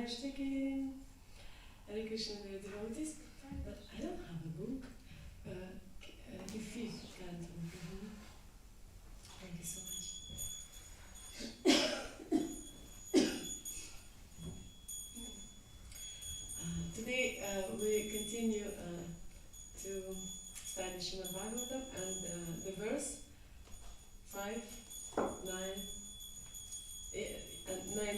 again. Hare Krishna, dear devotees. But I don't have a book. The fifth canto. Thank you so much. Today we continue to study Srimad Bhagavatam and the verse 5, 9, and 9,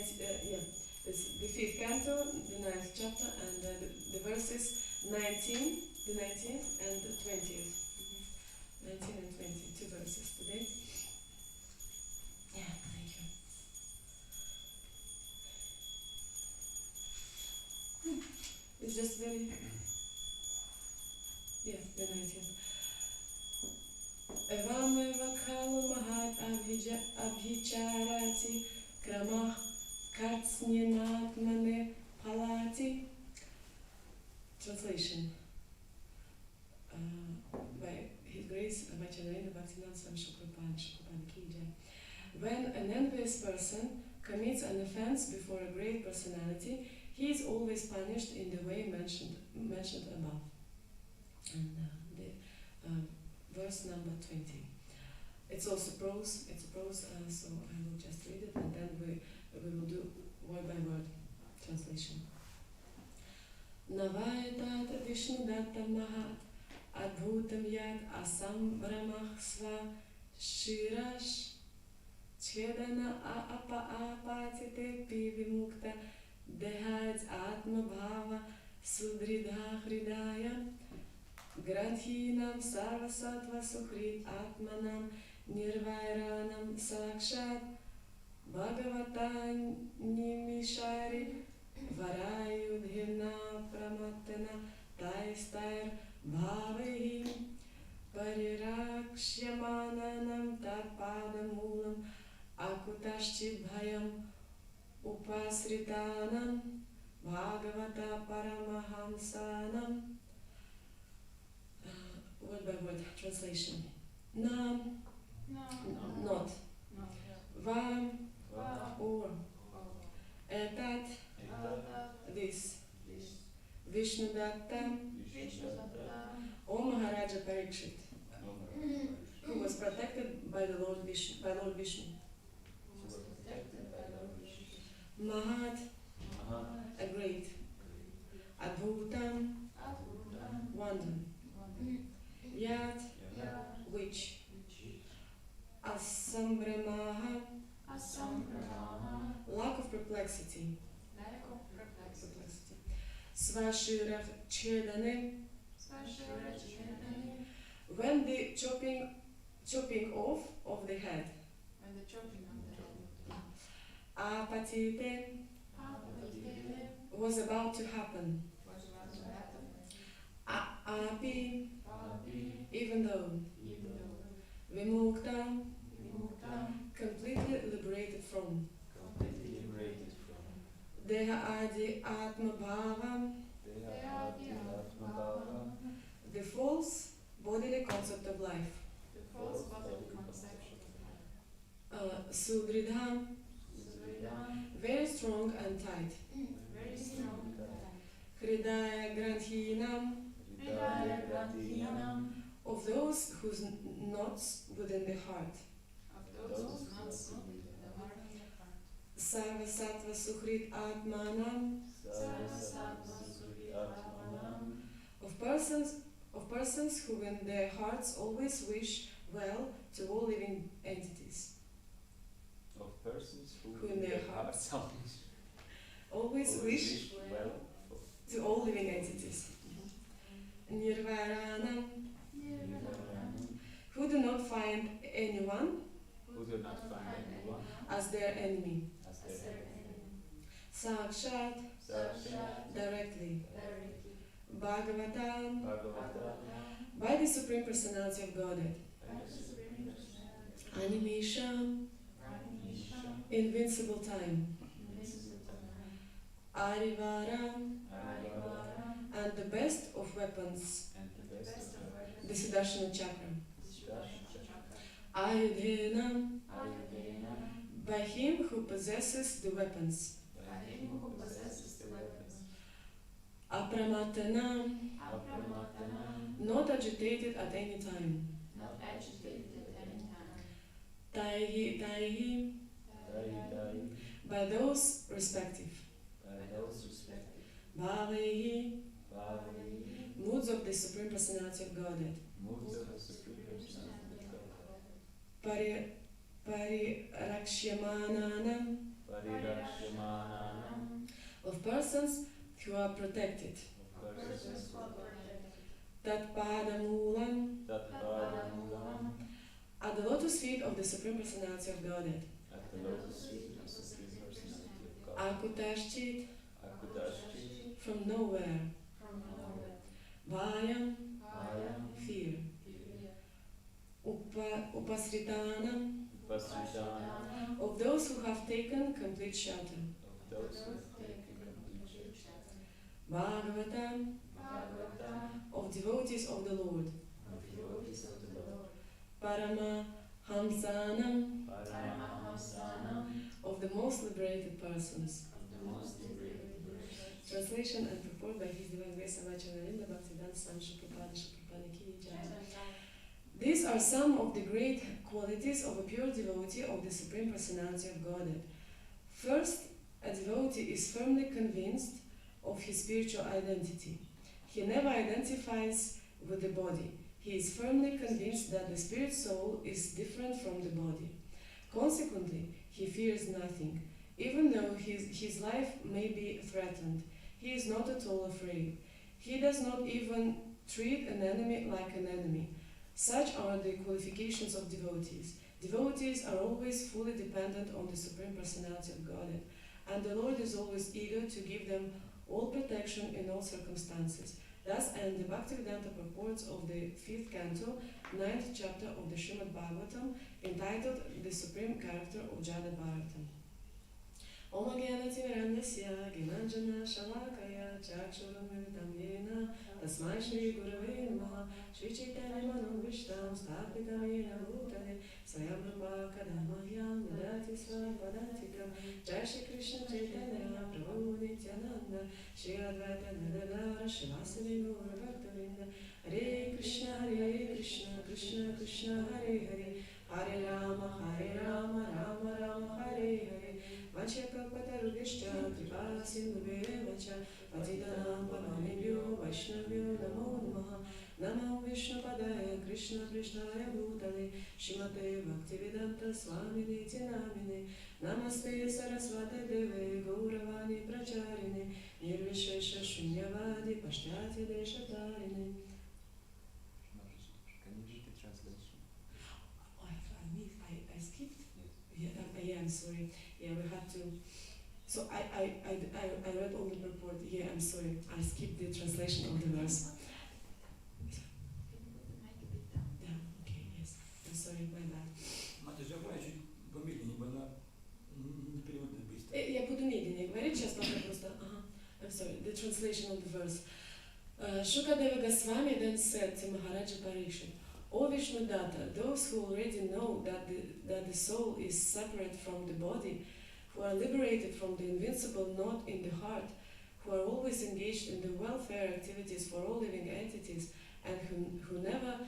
it's the fifth canto, the 9th chapter, and the verses 19, the 19th and the 20th. 19 and 20, two verses today. Yeah, thank you. It's just very, yes, the 19th. Evameva kalu mahat abhicharati kramah katsnyanatmane palati. Translation by His Grace Bhachanarendra Bhaktivinoda Swami Shukrapani Ki Jai. When an envious person commits an offense before a great personality, he is always punished in the way mentioned above. And verse number 20. It's also prose. It's prose, so I will just read it, and then we will do word by word translation. Navayatat Vishnu Datta Mahat Adbhutam Yad Asam Brahmah Sva Shirash Chedana Apatite Pivimukta Dehad Atma Bhava Sudridha Hridaya Granhinam Sarvasattva Sukhrit Atmanam Nirvairanam Sakshat Bhagavata Nimishari Varayudhina Pramatana Taistair Bhavahim Pariraksyamananam Tapadamulam Akutashchit Bhayam Upasritanam Bhagavata Paramahamsanam. Word by word translation. Nam, not. Vam, or. Etat, this. Vishnu Datta, O Maharaja Parikshit, who was protected by the Lord Vishnu. Mahat, a great. Adbhutam, wonder. Yat, which. Asambramaha, lack of perplexity. Svashirach chedane, when the chopping off of the head. Apatite was about to happen. Api, even though. Vimukta, completely liberated from. Deha adi atma bhava, the false bodily concept of life. Sudridha, very strong and tight. Hridaya granthinam, of those whose knots within the heart. Sarvasattva Sukhrit Atmanam, of persons who in their hearts always wish well to all living entities. Of persons who in their hearts always wish well to all living entities. Nirvaranam, who do not find anyone as their enemy. Sakshat, directly. Bhagavatam, by the Supreme Personality of Godhead. Animation, invincible time. Arivaram, and the best of weapons, the Sudarshana Chakra. Ayudhenam, by him who possesses the weapons. Apramatanam, not agitated at any time. Taihi, by those respective. Bhavaihi, moods of the Supreme Personality of Godhead. Parirakshamananam, of persons who are protected. Tatpadamulam, at the lotus feet of the Supreme Personality of Godhead. Akutashchit, from nowhere. Bhayam, fear. Upasritanam, of those who have taken complete shelter. Bhagavatam, of devotees of the Lord. Parama Hamsanam, of the most liberated persons. Translation and purport by His Divine Grace Amachanarinda Bhaktivedanta Swami Prabhupada Ki Jai. These are some of the great qualities of a pure devotee of the Supreme Personality of Godhead. First, a devotee is firmly convinced of his spiritual identity. He never identifies with the body. He is firmly convinced that the spirit soul is different from the body. Consequently, he fears nothing. Even though his life may be threatened, he is not at all afraid. He does not even treat an enemy like an enemy. Such are the qualifications of devotees. Devotees are always fully dependent on the Supreme Personality of Godhead, and the Lord is always eager to give them all protection in all circumstances. Thus end the Bhaktivedanta purports of the 5th canto, 9th chapter of the Srimad Bhagavatam, entitled The Supreme Character of Jada Bharatam. Om Agyanatimirandasya Ginanjana Shalakaya Chakshuramritam Yena Tasmai Shri Gurave Namaha Shri Chaitanya Manobhishtam Sthapitam Yena Bhutale Swayam Rupa Kadamahyam Dadati Svapadantikam Jai Shri Krishna Chaitanya Prabhu Nityananda Shri Advaita Gadadara Shivasari Gaura Bhaktavinda Hare Krishna Krishna Krishna Hare Hare Hare Rama Rama Rama Hare Hare Vachakapatarudishcha Kripa Sindhubevacha Patitanam Pavanebhyo Vaishnavyo Namo Namaha Namo Vishnupadaya Krishna Krishnaya Bhutale Shrimate Bhaktivedanta Swami Niti Namine Namaste Saraswate Deve Gauravani Pracharine Nirvishesha Shunyavadi Pashtati Deshatarine. Can you read the translation? I skipped. Yeah, I'm sorry. Yeah, we had to. So I read all the purport. Yeah, I'm sorry. I skipped the translation of the verse. Yeah, okay, yes. I'm sorry, my bad. Я буду медленнее говорить, сейчас пока просто. I'm sorry, the translation of the verse. Shukadeva Goswami then said to Maharaja Parikshit, O Vishnudatta, those who already know that the soul is separate from the body, who are liberated from the invincible knot in the heart, who are always engaged in the welfare activities for all living entities, and who never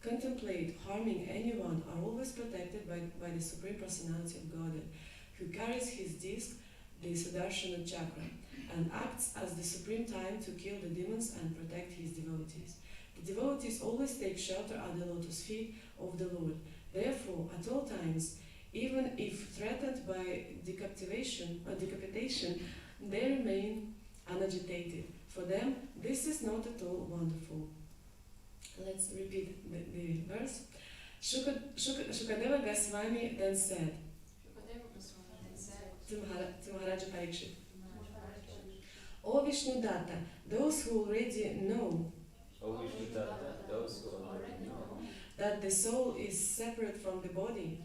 contemplate harming anyone, are always protected by the Supreme Personality of Godhead, who carries his disc, the Sudarshana Chakra, and acts as the supreme time to kill the demons and protect his devotees. The devotees always take shelter at the lotus feet of the Lord. Therefore, at all times, even if threatened by decapitation, they remain unagitated. For them, this is not at all wonderful. Let's repeat the verse. Shukadeva Goswami then said to Maharaja Parikshit, O Vishnudatta, those who already know that the soul is separate from the body,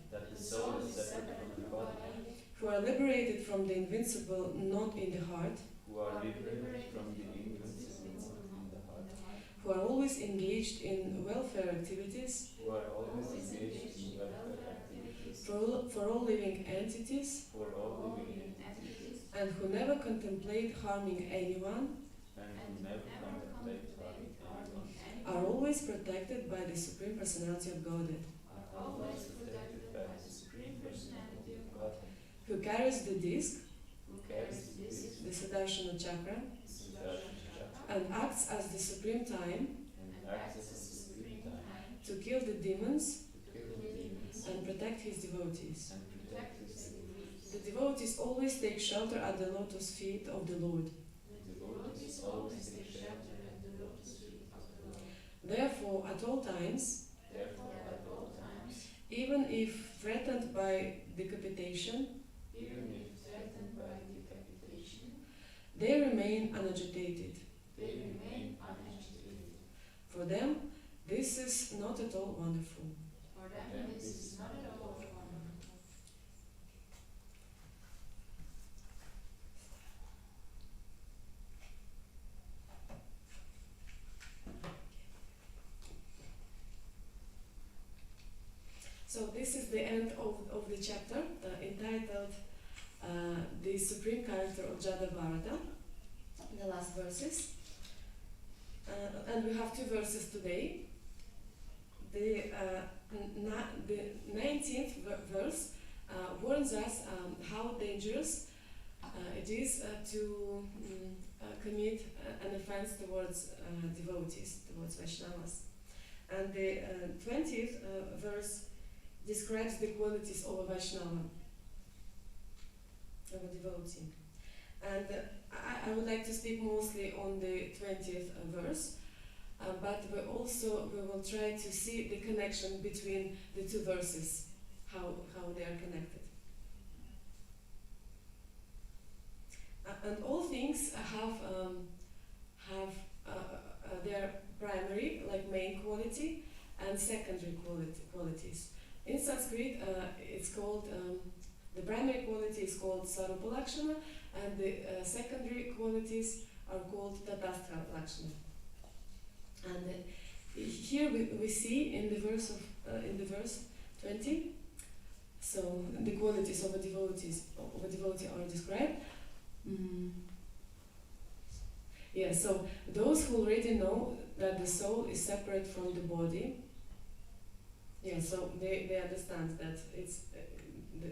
who are liberated from the invincible knot in the heart, who are always engaged in welfare activities, for all living entities, and who never contemplate harming anyone, and who never contemplate harming anyone, are always protected by the Supreme Personality of Godhead, are always protected by the Supreme Personality of Godhead, who carries the disc, who carries the disc, the Sudarshana Chakra, the Sudarshan Chakra, and acts as the supreme time and acts as the supreme time to kill the demons to kill the demons and protect his devotees. and protect his devotees. The devotees always take shelter at the lotus feet of the Lord. The devotees always take shelter at the lotus feet of the Lord. Therefore, at all times, Therefore, at all times, even if threatened by decapitation, even if threatened by decapitation, they remain unagitated. they remain unagitated. For them, this is not at all wonderful. For them, this is not at all wonderful. So this is the end of the chapter entitled The Supreme Character of Jada Bharata, the last verses. And we have two verses today. The 19th verse warns us how dangerous it is to commit an offense towards devotees, towards Vaishnavas. And the 20th verse describes the qualities of a Vaishnava, of a devotee. And I would like to speak mostly on the 20th verse, but we will try to see the connection between the two verses, how they are connected. And all things have their primary, like main quality, and secondary qualities. In Sanskrit, it's called, the primary quality is called Sarupa Lakshana, and the secondary qualities are called Tatastha Lakshana. And here we see in the verse 20, so the qualities of a devotee are described. Yeah, so those who already know that the soul is separate from the body, yeah, so they understand that it's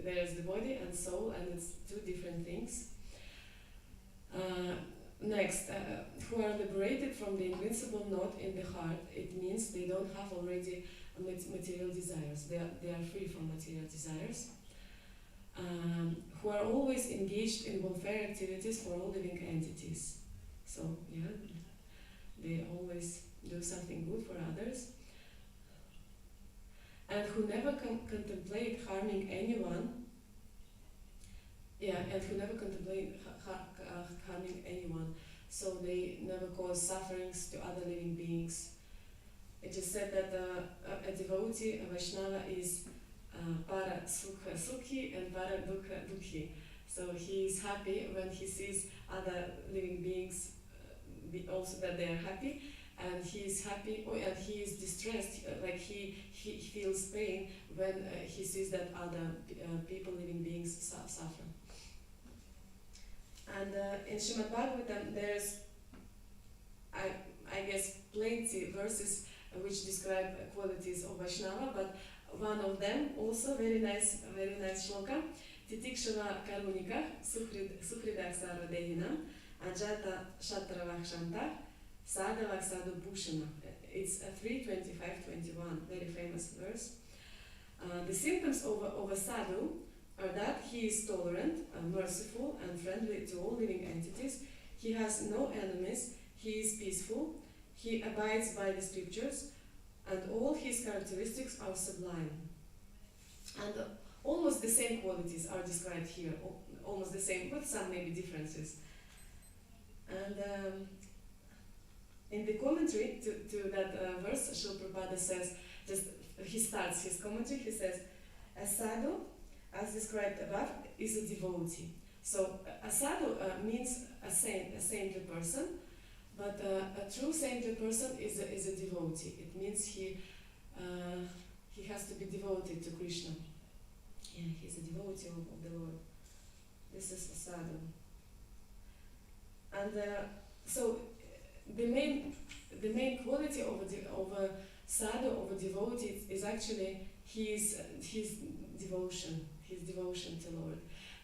there's the body and soul, and it's two different things. Next, who are liberated from the invincible knot in the heart, it means they don't have already material desires. They are free from material desires. Who are always engaged in welfare activities for all living entities. So, yeah, they always do something good for others. And who never contemplate harming anyone. Yeah, and who never contemplate harming anyone. So they never cause sufferings to other living beings. It is said that a devotee, a Vaishnava, is para sukha sukhi and para dukha dukhi. So he is happy when he sees other living beings also that they are happy, and he is happy, and he is distressed, like he feels pain when he sees that other people, living beings, suffer. And in Srimad Bhagavatam, there's, I guess, plenty verses which describe qualities of Vaishnava, but one of them also very nice shloka. Titikshava karunika sukhridak sarvadehinam ajata shatravakshanta sadhavak sadhu bhushana. It's 3:25-21, very famous verse. The symptoms of a sadhu are that he is tolerant, merciful, and friendly to all living entities. He has no enemies. He is peaceful. He abides by the scriptures, and all his characteristics are sublime. And almost the same qualities are described here, almost the same, with some maybe differences. And in the commentary to that verse, Srila Prabhupada says, he starts his commentary, he says, a sadhu, as described above, is a devotee. So a sadhu means a saintly person, but a true saintly person is a devotee. It means he has to be devoted to Krishna. Yeah, he's a devotee of the Lord. This is a sadhu. And so the main quality of a sadhu, of a devotee, is actually his devotion to Lord.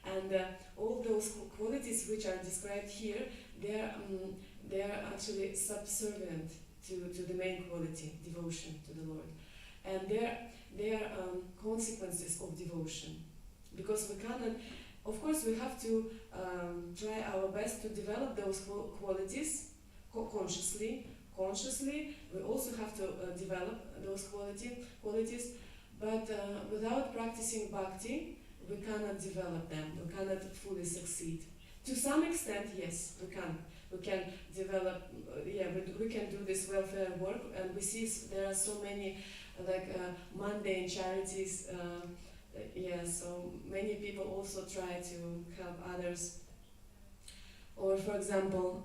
And all those qualities which are described here, they are actually subservient to the main quality, devotion to the Lord. And they are consequences of devotion. Because we cannot, of course, we have to try our best to develop those qualities consciously. We also have to develop those qualities, but without practicing bhakti, we cannot develop them. We cannot fully succeed. To some extent, yes, we can. We can develop, we can do this welfare work, and we see there are so many mundane charities. So many people also try to help others. Or, for example,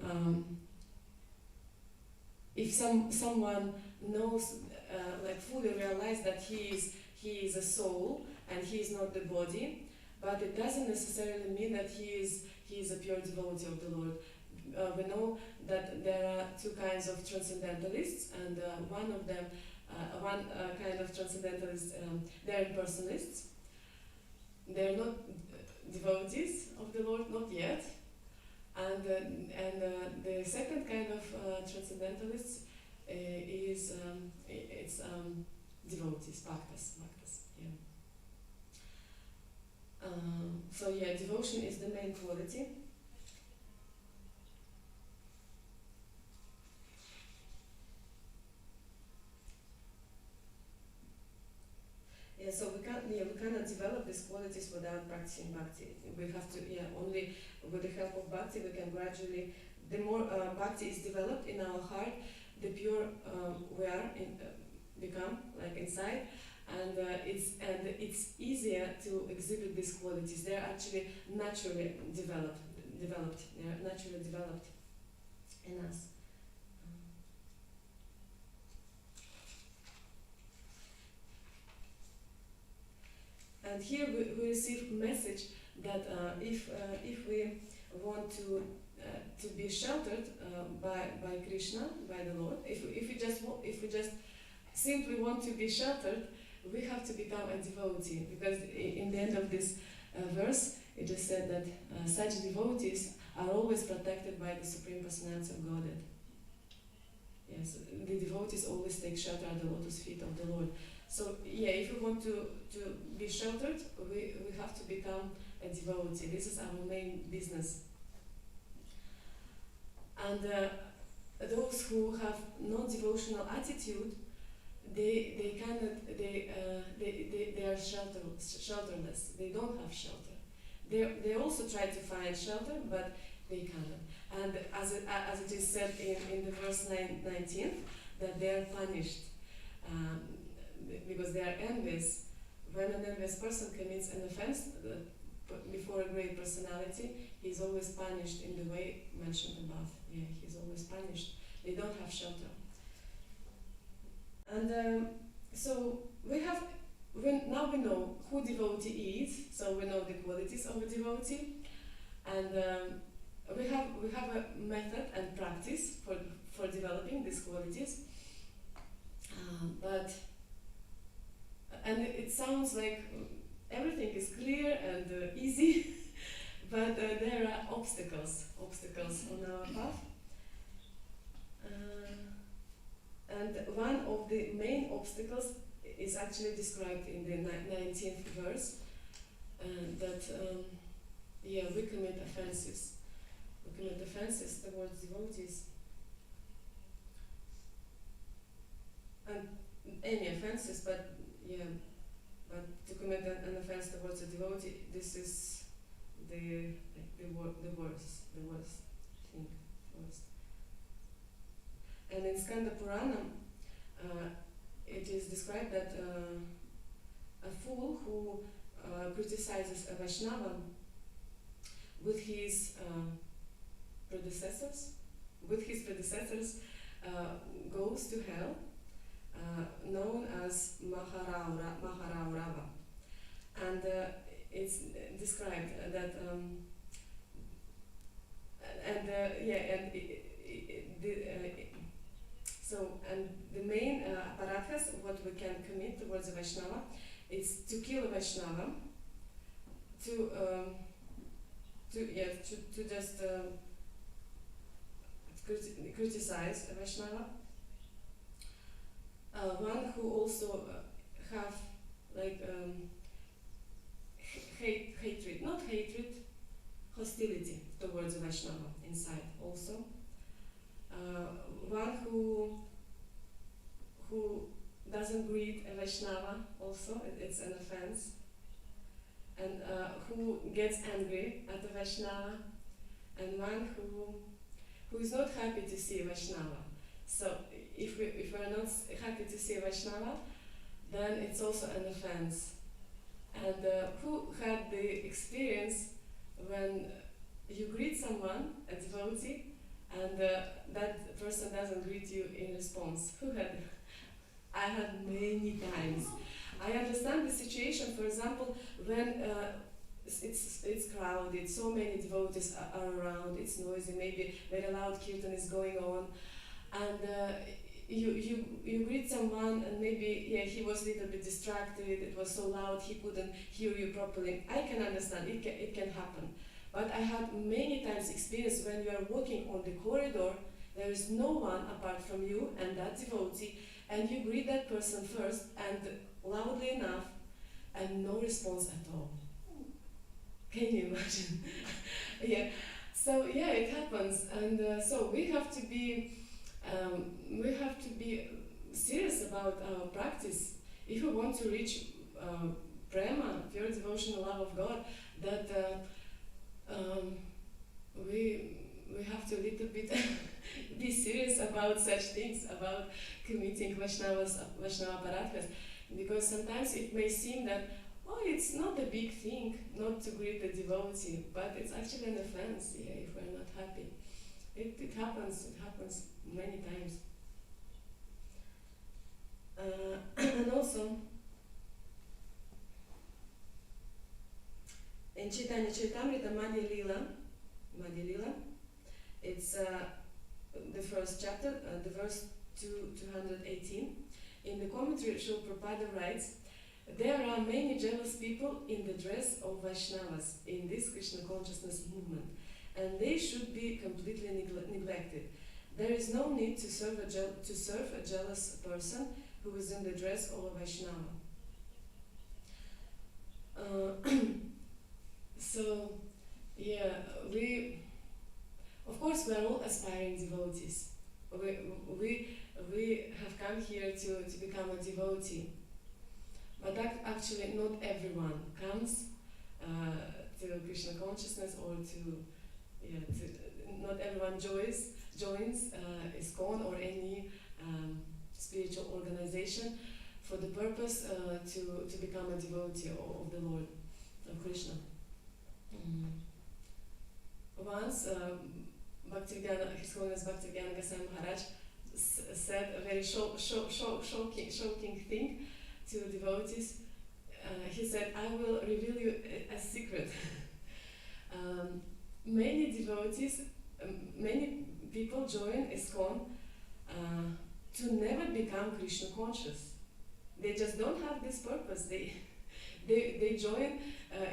if someone knows, fully realize that he is a soul and he is not the body, but it doesn't necessarily mean that he is a pure devotee of the Lord. We know that there are two kinds of transcendentalists, and one kind of transcendentalists, they are impersonalists. They are not devotees of the Lord, not yet. And the second kind of transcendentalists is devotees, bhaktas. Devotion is the main quality. So we cannot develop these qualities without practicing bhakti. We have to, only with the help of bhakti we can gradually, the more bhakti is developed in our heart, the pure we are become, like inside, and it's easier to exhibit these qualities. They're actually naturally developed. They're naturally developed in us. And here we receive a message that if we want to be sheltered by Krishna, by the Lord, if we just simply want to be sheltered, we have to become a devotee. Because in the end of this verse, it is said that such devotees are always protected by the Supreme Personality of Godhead. Yes, the devotees always take shelter at the lotus feet of the Lord. So if we want to be sheltered, we have to become a devotee. This is our main business. And those who have non-devotional attitude, they are shelterless. They don't have shelter. They also try to find shelter, but they cannot. And as it is said in the verse 19, that they are punished. Because they are envious. When an envious person commits an offense before a great personality, he is always punished in the way mentioned above. He is always punished. They don't have shelter. And so now we know who devotee is. So we know the qualities of a devotee, and we have a method and practice for developing these qualities. And it sounds like everything is clear and easy, but there are obstacles on our path. And one of the main obstacles is actually described in the 19th verse, that we commit offenses. We commit offenses towards devotees. And any offenses, but to commit an offense towards a devotee, this is the worst thing. And in Skanda Purana, it is described that a fool who criticizes a Vaishnava with his predecessors, goes to hell, known as Maharaurava. And it's described that It's to kill a Vaishnava, to just criticize a Vaishnava. One who also have like hatred, not hatred, hostility towards a Vaishnava inside also. One who doesn't greet a Vaishnava also, it's an offense. And who gets angry at the Vaishnava, and one who is not happy to see a Vaishnava. So if we're not happy to see a Vaishnava, then it's also an offense. And who had the experience when you greet someone, a devotee, and that person doesn't greet you in response? Who had? I had many times. I understand the situation, for example, when it's crowded, so many devotees are around, it's noisy, maybe very loud kirtan is going on, and you greet someone and maybe he was a little bit distracted, it was so loud he couldn't hear you properly. I can understand, it can happen. But I had many times experience when you are walking on the corridor, there is no one apart from you and that devotee, and you greet that person first and loudly enough, and no response at all. Can you imagine? Yeah. So yeah, it happens, and so we have to be serious about our practice if we want to reach prema, pure devotional love of God. That we have to a little bit be serious about such things, about committing Vaishnava paradhas, because sometimes it may seem that, oh, it's not a big thing not to greet the devotee, but it's actually an offense, if we're not happy. It happens many times. And also, in Chaitanya Charitamrita Madhya Lila, it's the first chapter, the verse 218. In the commentary, Srila Prabhupada writes, there are many jealous people in the dress of Vaishnavas in this Krishna consciousness movement, and they should be completely neglected. There is no need to serve a jealous person who is in the dress of a Vaishnava. So, yeah, of course, we are all aspiring devotees. We have come here to become a devotee. But actually, not everyone comes to Krishna consciousness, or not everyone joins ISKCON or any spiritual organization for the purpose to become a devotee of the Lord, of Krishna. Once, His Holiness Bhaktivedanta Goswami Maharaj said a very shocking thing to devotees. He said, I will reveal you a secret. Many devotees, many people join ISKCON to never become Krishna conscious. They just don't have this purpose. They join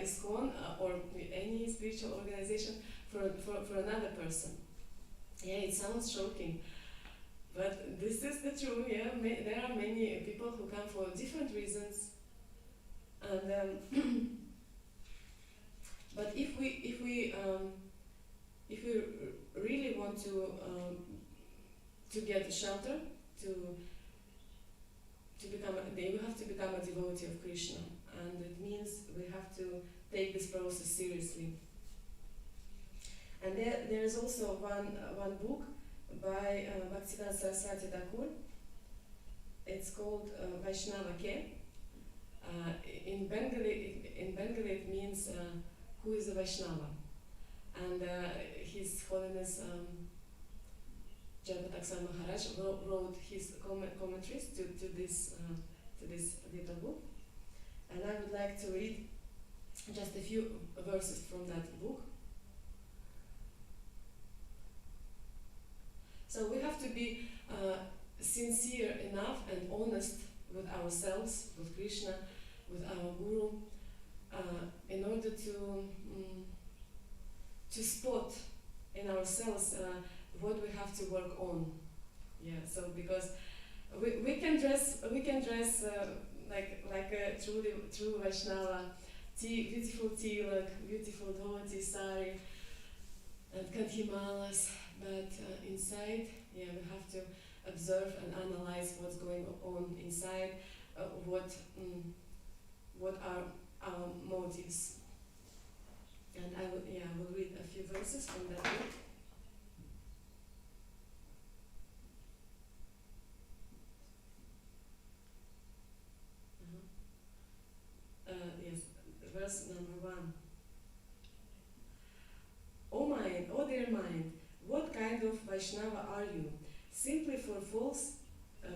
ISKCON or any spiritual organization for another person. Yeah, it sounds shocking, but this is the truth. Yeah, there are many people who come for different reasons, and but if we really want to get a shelter, to become we have to become a devotee of Krishna, and it means we have to take this process seriously. And there is also one book by Bhaktivedanta Saraswati Thakur. It's called Vaishnava Ke. In Bengali it means who is a Vaishnava. And His Holiness Jayapataksar Maharaj wrote his commentaries to this little book. And I would like to read just a few verses from that book. So we have to be sincere enough and honest with ourselves, with Krishna, with our guru, in order to spot in ourselves what we have to work on. Yeah, so because we can dress like a true Vaishnava, beautiful tilak, beautiful dhoti, sari, and kanhimalas, but inside, yeah, we have to observe and analyze what's going on inside, what are our motives. And I will read a few verses from that book. Yes, verse number 1. O mind, O dear mind, what kind of Vaishnava are you? Simply for false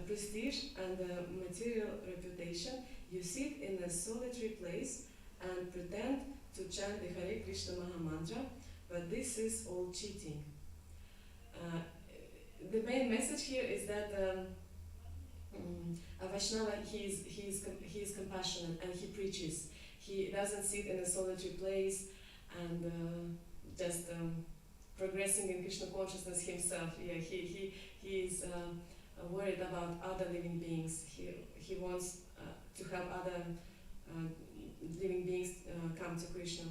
prestige and material reputation, you sit in a solitary place and pretend to chant the Hare Krishna Mahamantra, but this is all cheating. The main message here is that a Vaishnava, he is compassionate and he preaches. He doesn't sit in a solitary place and just progressing in Krishna consciousness himself. Yeah, he is worried about other living beings. He wants to help other living beings come to Krishna.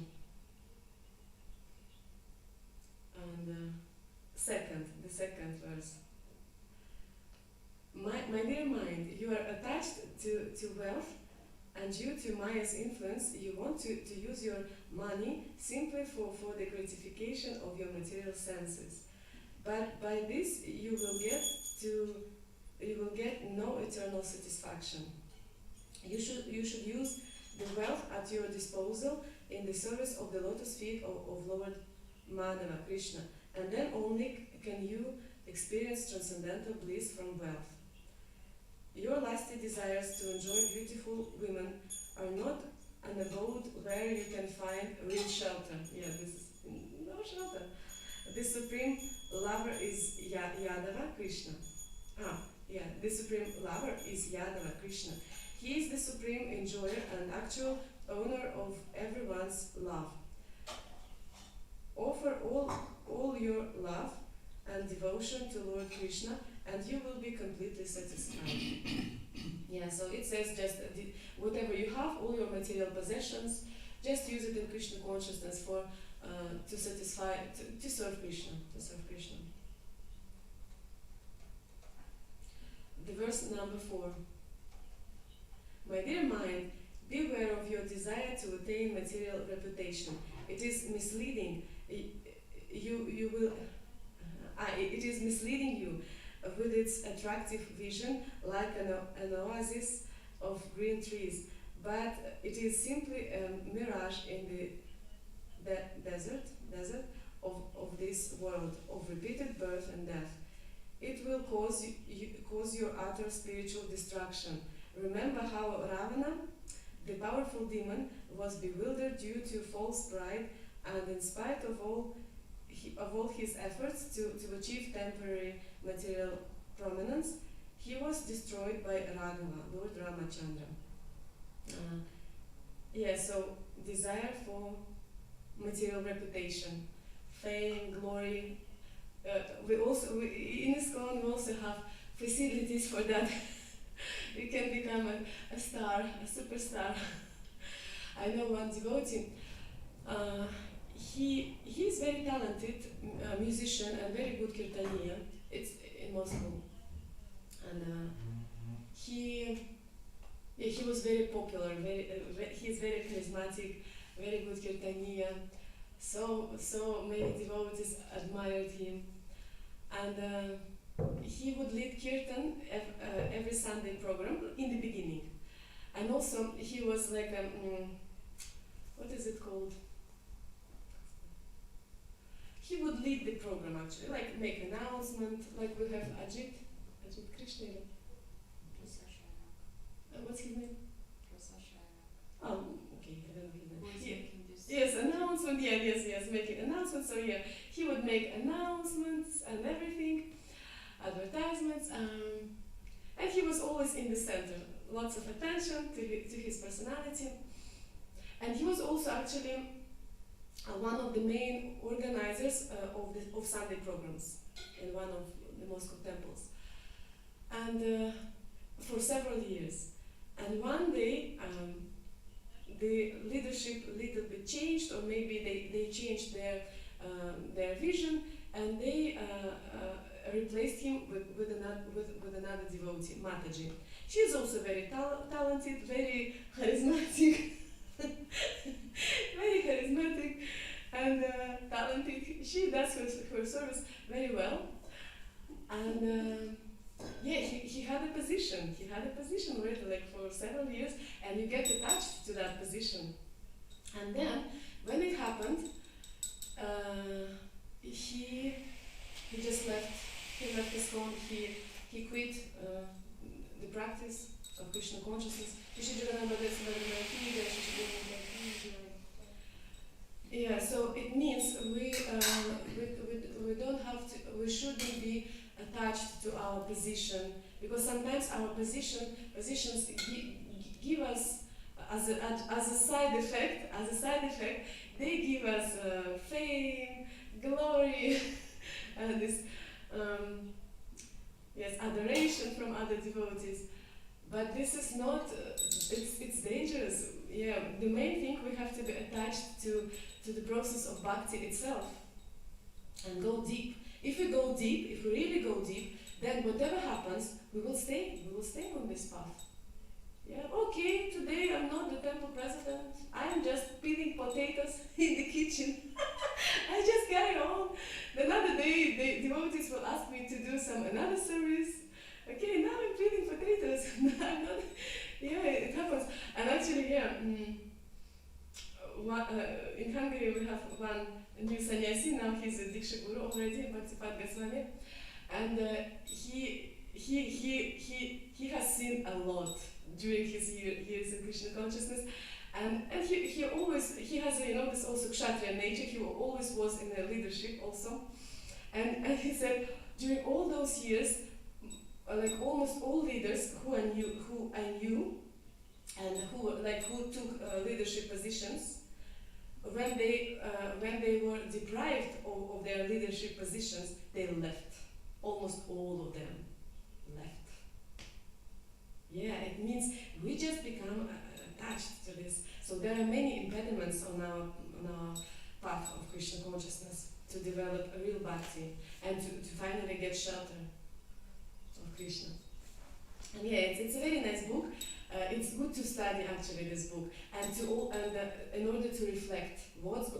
And the second verse. My dear mind, you are attached to wealth, and due to Maya's influence, you want to use your money simply for the gratification of your material senses. But by this, you will get no eternal satisfaction. You should use the wealth at your disposal in the service of the lotus feet of Lord Madhava Krishna, and then only can you experience transcendental bliss from wealth. Your lusty desires to enjoy beautiful women are not an abode where you can find real shelter. Yeah, this is no shelter. The supreme lover is Yadava Krishna. The supreme lover is Yadava Krishna. He is the supreme enjoyer and actual owner of everyone's love. Offer all your love and devotion to Lord Krishna, and you will be completely satisfied. Yeah, so it says just whatever you have, all your material possessions, just use it in Krishna consciousness for to satisfy, to serve Krishna, The verse number 4. My dear mind, beware of your desire to attain material reputation. It is misleading. It is misleading you with its attractive vision like an oasis of green trees, but it is simply a mirage in the desert of this world of repeated birth and death. It will cause your utter spiritual destruction. Remember how Ravana, the powerful demon, was bewildered due to false pride, and in spite of all his efforts to achieve temporary material prominence, he was destroyed by Raghava, Lord Ramachandra. So desire for material reputation, fame, glory. In ISKCON we also have facilities for that. You can become a star, a superstar. I know one devotee. He's very talented musician and very good kirtaniya. It's in Moscow, and he was very popular. He's very charismatic, very good kirtaniya. So many devotees admired him, and he would lead kirtan every Sunday program in the beginning, and also he was like what is it called? He would lead the program actually, like make announcement, like we have Ajit Krishna. What's his name? Oh, okay, I don't know his name. Yes, announcement, yes, making announcements. So yeah, he would make announcements and everything, advertisements, and he was always in the center, lots of attention to his personality. And he was also actually one of the main organizers of Sunday programs in one of the Moscow temples. And for several years. And one day, the leadership a little bit changed, or maybe they changed their vision, and they replaced him with another devotee, Mataji. She is also very talented, very charismatic, very charismatic and talented. She does her service very well, and yeah, he had a position. He had a position already, like for several years, and you get attached to that position. And then, when it happened, he just left. He left his home. He quit the practice of Krishna consciousness. You should remember this very. Yeah. So it means we don't have to. We shouldn't be attached to our position, because sometimes our positions give us as a side effect. They give us fame, glory, this adoration from other devotees. But this is not. It's dangerous. Yeah, the main thing, we have to be attached to the process of bhakti itself and go deep. If we go deep, if we really go deep, then whatever happens, we will stay on this path. Yeah, okay, today I'm not the temple president, I'm just peeling potatoes in the kitchen. I just carry on. Another day, the devotees will ask me to do another service. Okay, now I'm peeling potatoes. I'm not, yeah, it happens. And actually, yeah, in Hungary we have one new sannyasi. Now he's a Diksha Guru already, Bhaktipad Goswami, and he has seen a lot during his years in Krishna consciousness, and he has this also Kshatriya nature. He always was in the leadership also, and he said during all those years, like almost all leaders who I knew, and who took leadership positions. When they were deprived of their leadership positions, they left. Almost all of them left. Yeah, it means we just become attached to this. So there are many impediments on our path of Krishna consciousness to develop a real bhakti and to finally get shelter of Krishna. And yeah, it's a very nice book. It's good to study actually this book, and in order to reflect what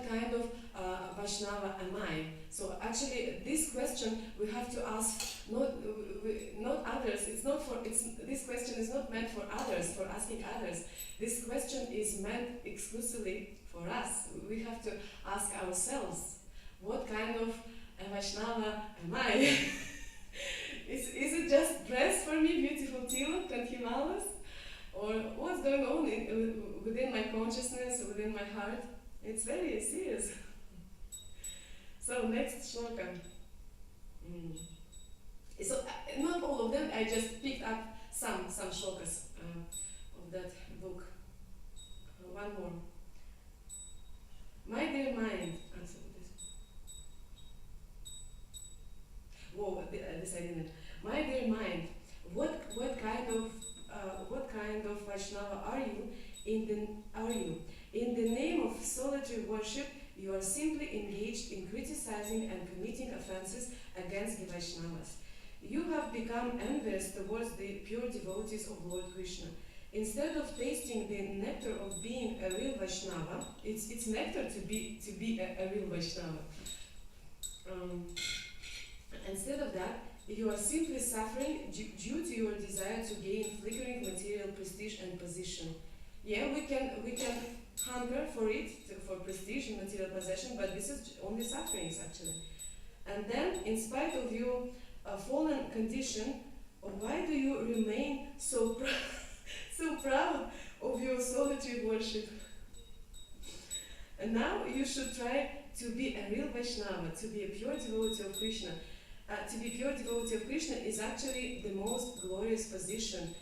kind of Vaishnava am I. So actually, this question we have to ask not others. This question is not meant for others, for asking others. This question is meant exclusively for us. We have to ask ourselves, what kind of Vaishnava am I? Is it just dress for me, beautiful tilak and himalas? Or what's going on within my consciousness, within my heart? It's very serious. So next shloka. So not all of them, I just picked up some shlokas of that book. One more. My dear mind. Whoa, this I didn't. My dear mind, what kind of Vaishnava are you? In the name of solitary worship, you are simply engaged in criticizing and committing offenses against the Vaishnavas. You have become envious towards the pure devotees of Lord Krishna. Instead of tasting the nectar of being a real Vaishnava, it's nectar to be a real Vaishnava. Instead of that, you are simply suffering due to your desire to gain flickering material prestige and position. Yeah, we can hunger for it, for prestige and material possession, but this is only sufferings actually. And then, in spite of your fallen condition, why do you remain so proud of your solitary worship? And now you should try to be a real Vaishnava, to be a pure devotee of Krishna. To be pure devotee of Krishna is actually the most glorious position.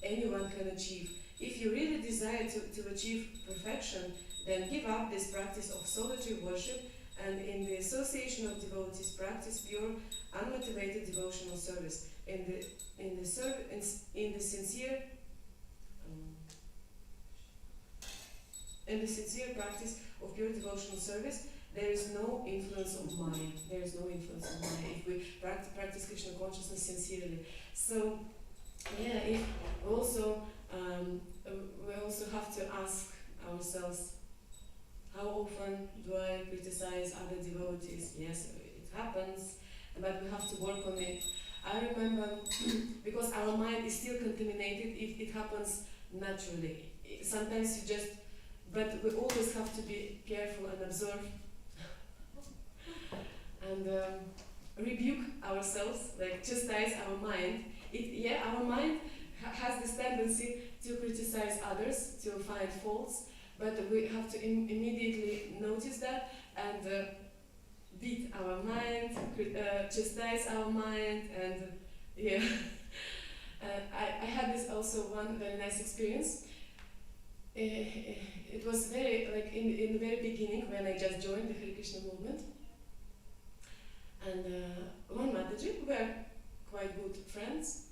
anyone can achieve. If you really desire to achieve perfection, then give up this practice of solitary worship and in the association of devotees practice pure, unmotivated devotional service. In the sincere practice of pure devotional service, there is no influence of mind. There is no influence of mind if we practice Krishna consciousness sincerely. So, yeah, if we also have to ask ourselves, how often do I criticize other devotees? Yes, it happens, but we have to work on it. I remember, because our mind is still contaminated, it happens naturally. Sometimes you just, but we always have to be careful and observe and rebuke ourselves, like chastise our mind. Our mind has this tendency to criticize others, to find faults, but we have to immediately notice that and beat our mind, chastise our mind, and yeah. I had this also one very nice experience. It was very, like in the very beginning when I just joined the Hare Krishna movement. And one Mataji, we were quite good friends.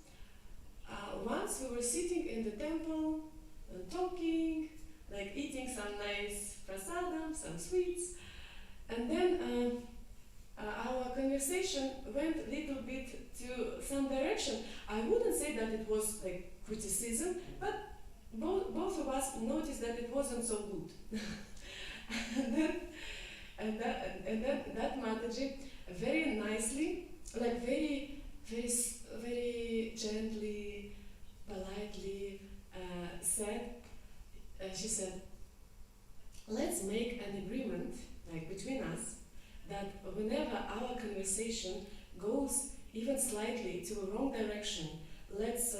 Once we were sitting in the temple and talking, like eating some nice prasadam, some sweets, and then our conversation went a little bit to some direction. I wouldn't say that it was like criticism, but both of us noticed that it wasn't so good. and then that Mataji very nicely, like very gently, politely she said, let's make an agreement, like between us, that whenever our conversation goes even slightly to a wrong direction, let's,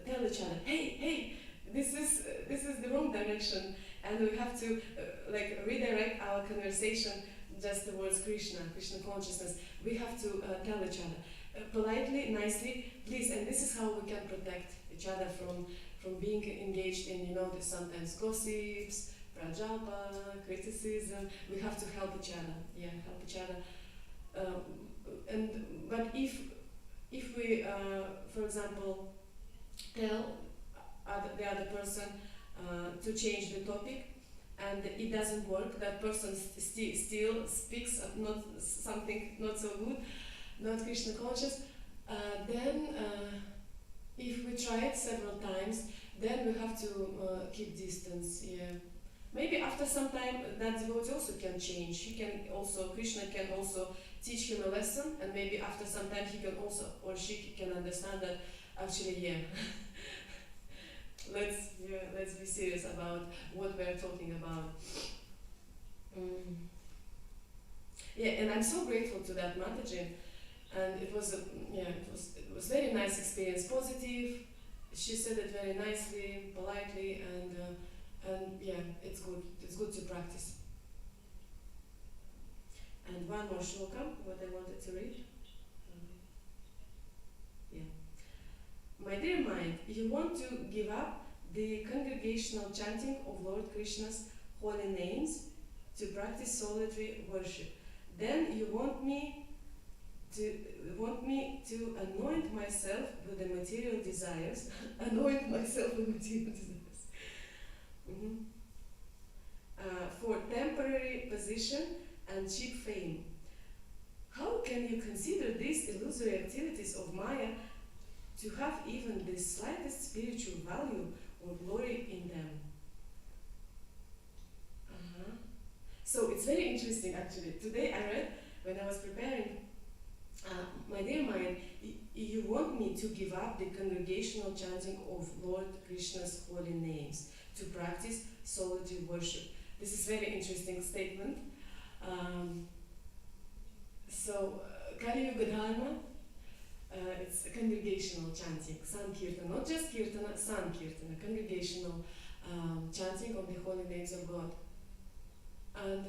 tell each other, hey, this is the wrong direction, and we have to redirect our conversation just towards Krishna consciousness. We have to tell each other politely, nicely, please, and this is how we can protect each other from being engaged in, sometimes gossips, prajapa, criticism. We have to help each other. But if we, for example, tell the other person to change the topic, and it doesn't work, that person still speaks not something not so good, not Krishna conscious, then if we try it several times, then we have to keep distance. Yeah. Maybe after some time that devotee also can change. Krishna can also teach him a lesson, and maybe after some time he can also, or she can understand that actually, let's be serious about what we're talking about. And I'm so grateful to that Mataji, and it was very nice experience, positive. She said it very nicely, politely, and it's good. It's good to practice. And one more shloka, what I wanted to read. My dear mind, you want to give up the congregational chanting of Lord Krishna's holy names to practice solitary worship. Then you want me to anoint myself with the material desires. For temporary position and cheap fame. How can you consider these illusory activities of Maya to have even the slightest spiritual value or glory in them? So it's very interesting actually. Today I read, when I was preparing, my dear mind, you want me to give up the congregational chanting of Lord Krishna's holy names to practice solitary worship. This is a very interesting statement. Kali Yuga Dharma, it's congregational chanting, Sankirtana, not just Kirtana, Sankirtana, congregational chanting of the holy names of God. And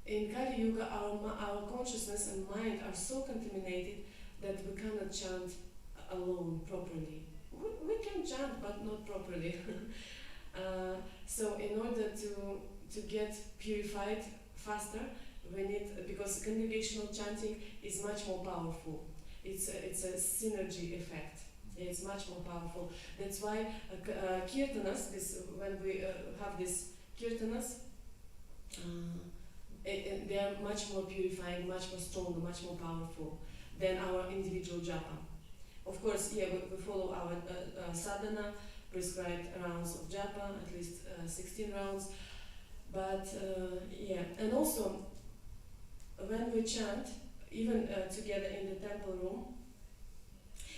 in Kali Yuga, our consciousness and mind are so contaminated that we cannot chant alone properly. We can chant, but not properly. So in order to get purified faster, we need, because congregational chanting is much more powerful. It's a synergy effect. It's much more powerful. That's why kirtanas, when we have these kirtanas, they are much more purifying, much more stronger, much more powerful than our individual japa. Of course, yeah, we follow our sadhana, prescribed rounds of japa, at least 16 rounds. But yeah, and also when we chant, even together in the temple room,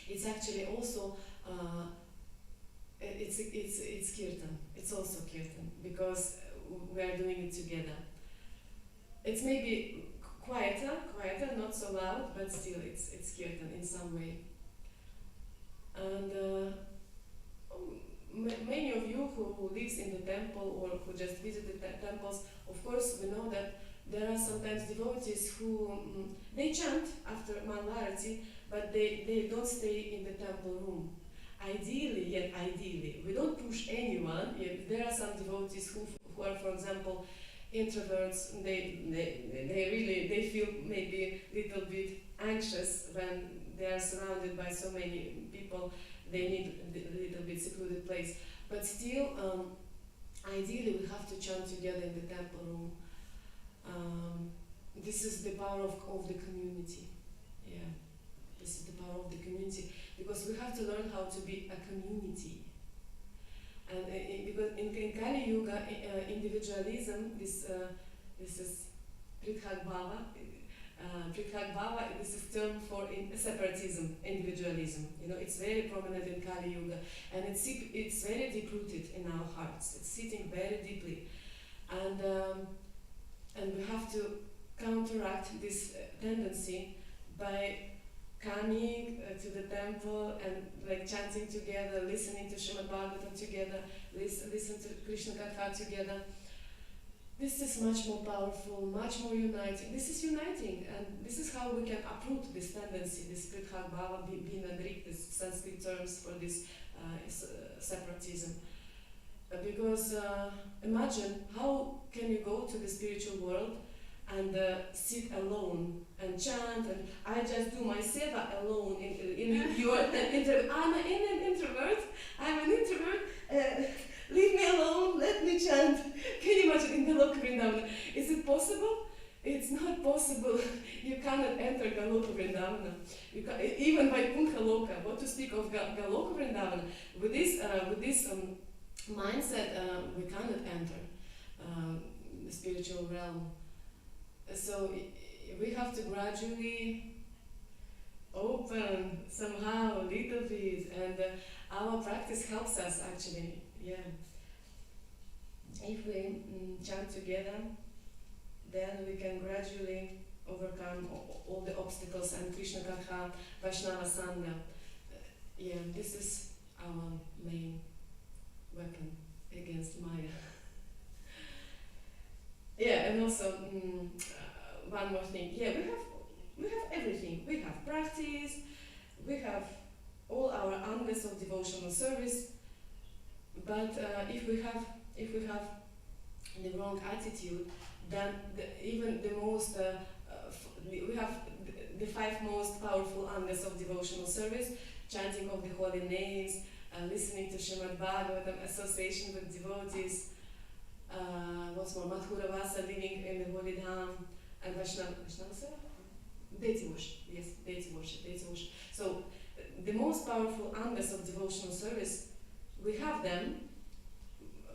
it's actually also it's kirtan. It's also kirtan because we are doing it together. It's maybe quieter, not so loud, but still it's kirtan in some way. And many of you who lives in the temple or who just visit the temples, of course, we know that there are sometimes devotees who they chant after Mangalarati, but they don't stay in the temple room. Ideally, we don't push anyone. Yet there are some devotees who are, for example, introverts. They feel maybe a little bit anxious when they are surrounded by so many people. They need a little bit secluded place. But still, ideally, we have to chant together in the temple room. This is the power of the community. Yeah, this is the power of the community, because we have to learn how to be a community. And because in Kali Yuga, individualism, this is Prithak Bhava. Prithak Bhava, this is term for separatism, individualism. You know, it's very prominent in Kali Yuga, and it's very deep rooted in our hearts. It's sitting very deeply, and we have to counteract this tendency by coming to the temple and like chanting together, listening to Srimad Bhagavatam together, listen to Krishna Katha together. This is much more powerful, much more uniting. This is uniting, and this is how we can uproot this tendency, this Prithak Bhava, Binadrik, these Sanskrit terms for this separatism. Because imagine, how can you go to the spiritual world and sit alone and chant, and I just do my seva alone in your I'm an introvert, leave me alone, let me chant. Can you imagine in Galoka Vrindavana? Is it possible? It's not possible. You cannot enter Galoka Vrindavana. Even by Kumbha Loka, what to speak of Galoka Vrindavana? With this mindset, we cannot enter the spiritual realm. So we have to gradually open somehow a little bit, and our practice helps us actually. Yeah. If we chant together, then we can gradually overcome all the obstacles, and Krishna Katha, Vaishnava Sangha. Yeah, this is our main weapon against Maya. Yeah, and also one more thing. Yeah, we have everything. We have practice. We have all our angas of devotional service. But if we have the wrong attitude, then even the most we have the 5 most powerful angas of devotional service: chanting of the holy names, listening to Srimad Bhagavatam, association with devotees. What's more, Madhura Vasa, living in the holy dham, and Vaishnava Seva? Deity worship, yes, deity worship. So the most powerful angas of devotional service, we have them,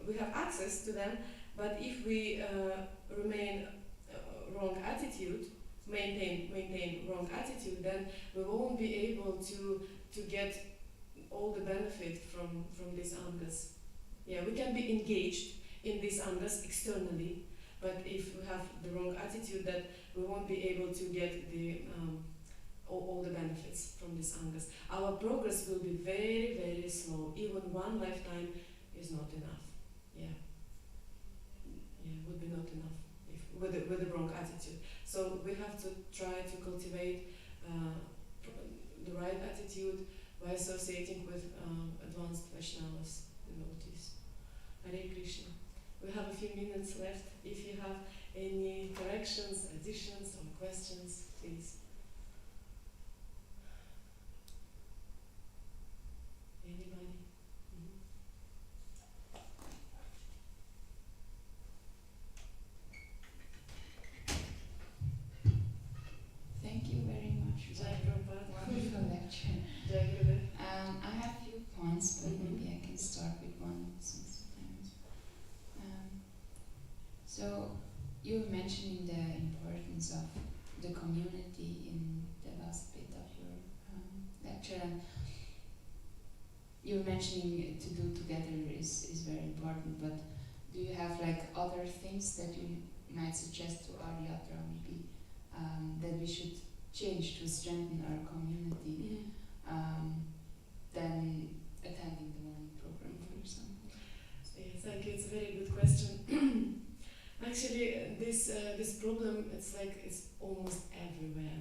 we have access to them, but if we maintain wrong attitude, then we won't be able to get all the benefit from these angas. Yeah, we can be engaged in these angas externally, but if we have the wrong attitude, that we won't be able to get the all the benefits from these angas. Our progress will be very, very slow. Even one lifetime is not enough. Yeah, would be not enough if with the wrong attitude. So we have to try to cultivate the right attitude, by associating with advanced Vaishnavas, devotees. Hare Krishna. We have a few minutes left. If you have any corrections, additions, or questions, please. Anybody? Thank you very much for Jai a Prabhupada. wonderful lecture. Jai Gurudev. I have a few points, but maybe I can start with one since time is. So you were mentioning the importance of the community in the last bit of your lecture, and you were mentioning to do together is very important. But do you have like other things that you might suggest to our yatra, maybe that we should change to strengthen our community than attending the morning program, for example? Yes, thank you. It's a very good question. Actually, this problem, it's almost everywhere,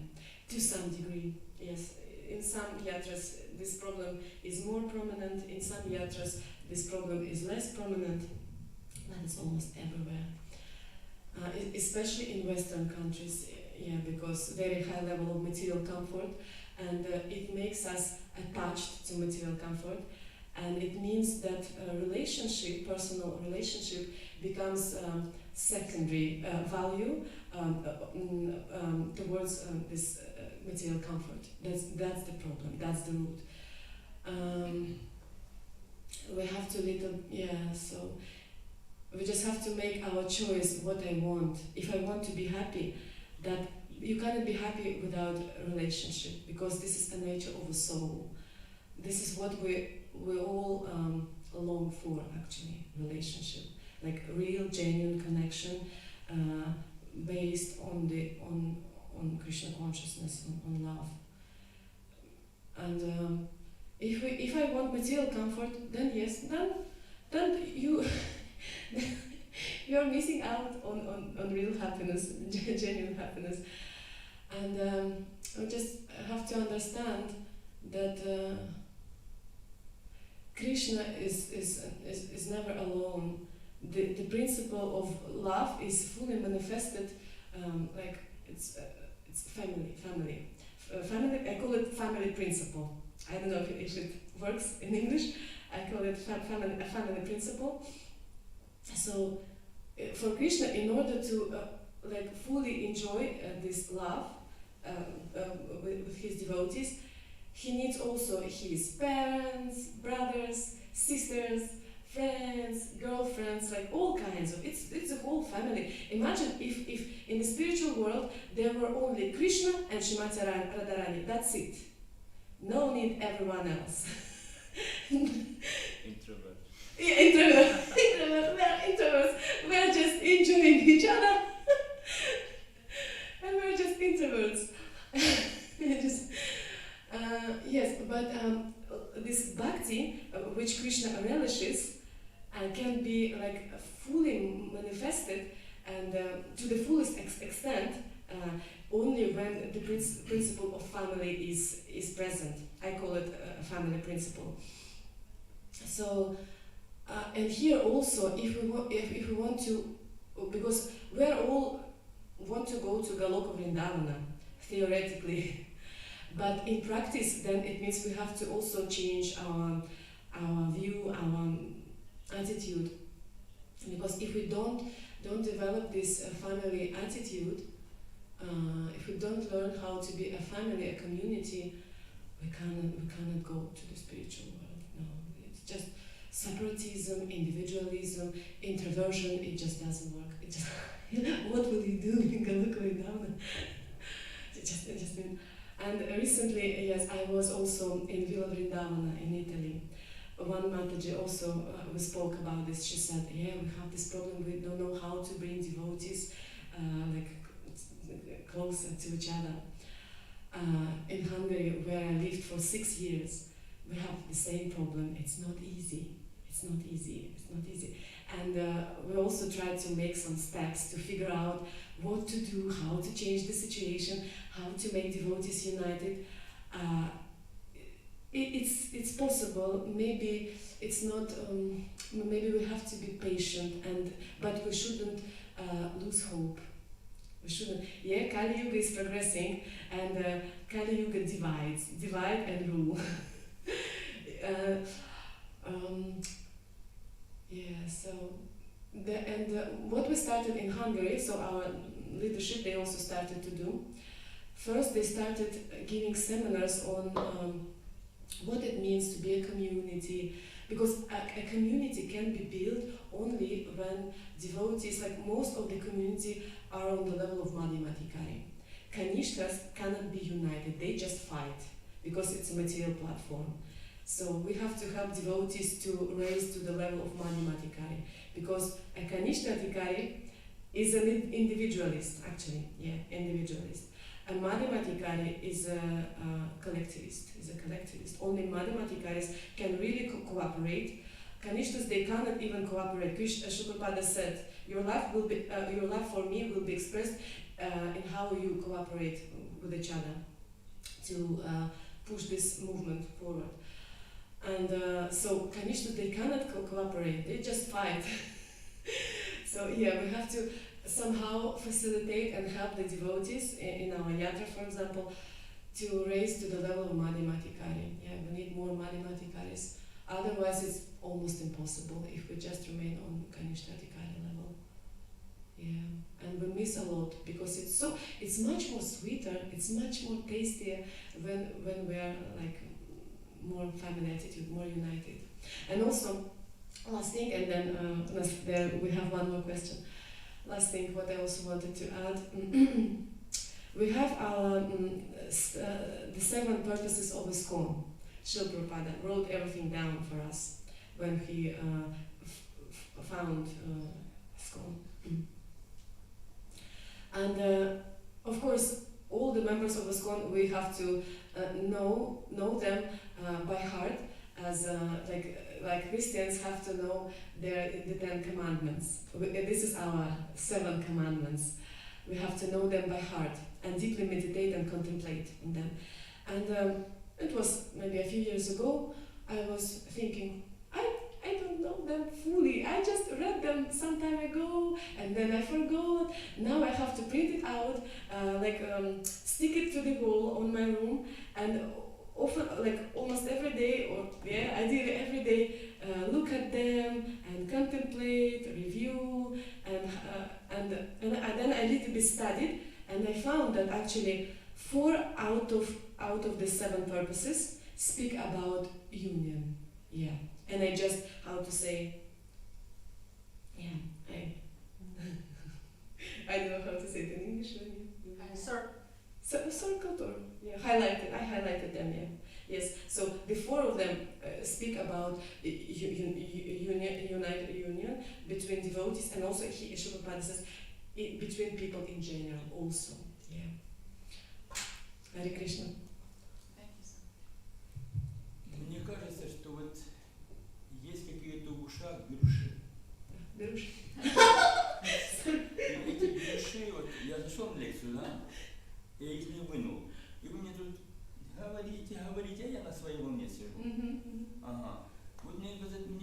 to some degree. Yes, in some yatras this problem is more prominent. In some yatras this problem is less prominent, but it's almost everywhere. Especially in Western countries, because very high level of material comfort, and it makes us attached to material comfort, and it means that personal relationship, becomes secondary value towards this material comfort. That's the problem. That's the root. We have to so we just have to make our choice what I want. If I want to be happy, that you cannot be happy without a relationship, because this is the nature of the soul. This is what we all long for, actually, relationship, like real, genuine connection based on Krishna consciousness, on love. And if I want material comfort, then yes, then you you're missing out on real happiness, genuine happiness. And we just have to understand that Krishna is never alone. The principle of love is fully manifested, like it's family. I call it family principle. I don't know if it works in English. I call it a family principle. So for Krishna, in order to fully enjoy this love with his devotees, he needs also his parents, brothers, sisters, friends, girlfriends, like all kinds of. It's a whole family. Imagine if in the spiritual world there were only Krishna and Srimati Radharani. That's it. No need everyone else. Introvert. Yeah, introverts. We are introverts. We are just enjoying each other. And we're just introverts. Yes, but this bhakti, which Krishna relishes, can be fully manifested and to the fullest extent only when the principle of family is present. I call it a family principle. So, and here also, if we want to, because we all want to go to Galoka Vrindavana, theoretically, but in practice, then it means we have to also change our view, our attitude, because if we don't develop this family attitude, if we don't learn how to be a family, a community, we cannot go to the spiritual world. No, it's just separatism, individualism, introversion. It just doesn't work. It just what will you do in Galoka Vrindavana? And recently, yes, I was also in Villa Vrindavana in Italy. One Mataji also we spoke about this. She said, "Yeah, we have this problem. We don't know how to bring devotees closer to each other." In Hungary, where I lived for 6 years, we have the same problem. It's not easy. And we also tried to make some steps to figure out what to do, how to change the situation, how to make devotees united. it's possible. Maybe it's not. Maybe we have to be patient, but we shouldn't lose hope. We shouldn't. Yeah, Kali Yuga is progressing, and Kali Yuga divide and rule. Yeah. So what we started in Hungary. So our leadership, they also started to do. First, they started giving seminars on what it means to be a community, because a community can be built only when devotees, like most of the community, are on the level of Madhyamadikari. Kanishtas cannot be united, they just fight, because it's a material platform. So we have to help devotees to raise to the level of Madhyamadikari, because a Kanishta is an individualist, actually, individualist. A Madhyamadikari is a collectivist. Only Madhyamadikaris can really cooperate. Kanishtas, they cannot even cooperate. Shukrapada said, your love for me will be expressed in how you cooperate with each other to push this movement forward. And so Kanishtas, they cannot cooperate. They just fight. So we have to somehow facilitate and help the devotees in our yatra, for example, to raise to the level of Madhyamadikari. We need more Madhyamadikaris. Otherwise, it's almost impossible if we just remain on Kanishta-adhikari level. And we miss a lot, because it's much more sweeter, it's much more tastier when we're like more family attitude, more united. And also, last thing, and then we have one more question. Last thing, what I also wanted to add, we have our the 7 purposes of ISKCON. Srila Prabhupada wrote everything down for us when he found ISKCON. And of course, all the members of ISKCON, we have to know them by heart, as like Christians have to know the 10 commandments. This is our 7 commandments. We have to know them by heart and deeply meditate and contemplate on them. And it was maybe a few years ago, I was thinking, I don't know them fully. I just read them some time ago and then I forgot. Now I have to print it out, stick it to the wall on my room, and often, like almost every day, ideally every day, look at them and contemplate, review, and then I little bit studied, and I found that actually 4 out of the 7 purposes speak about union. And I just, how to say, I don't know how to say it in English. Circled or highlighted. I highlighted them. Yes. So the 4 of them speak about union between devotees, and also Srila Prabhupada says between people in general also. Hare Krishna. Thank you so much. Мне кажется, что вот есть какие-то в ушах беруши. Беруши. Эти беруши, вот я зашел на лекцию, да, я их не вынул. И вы мне тут говорите, а я на своей волне сижу. Ага. Вот мне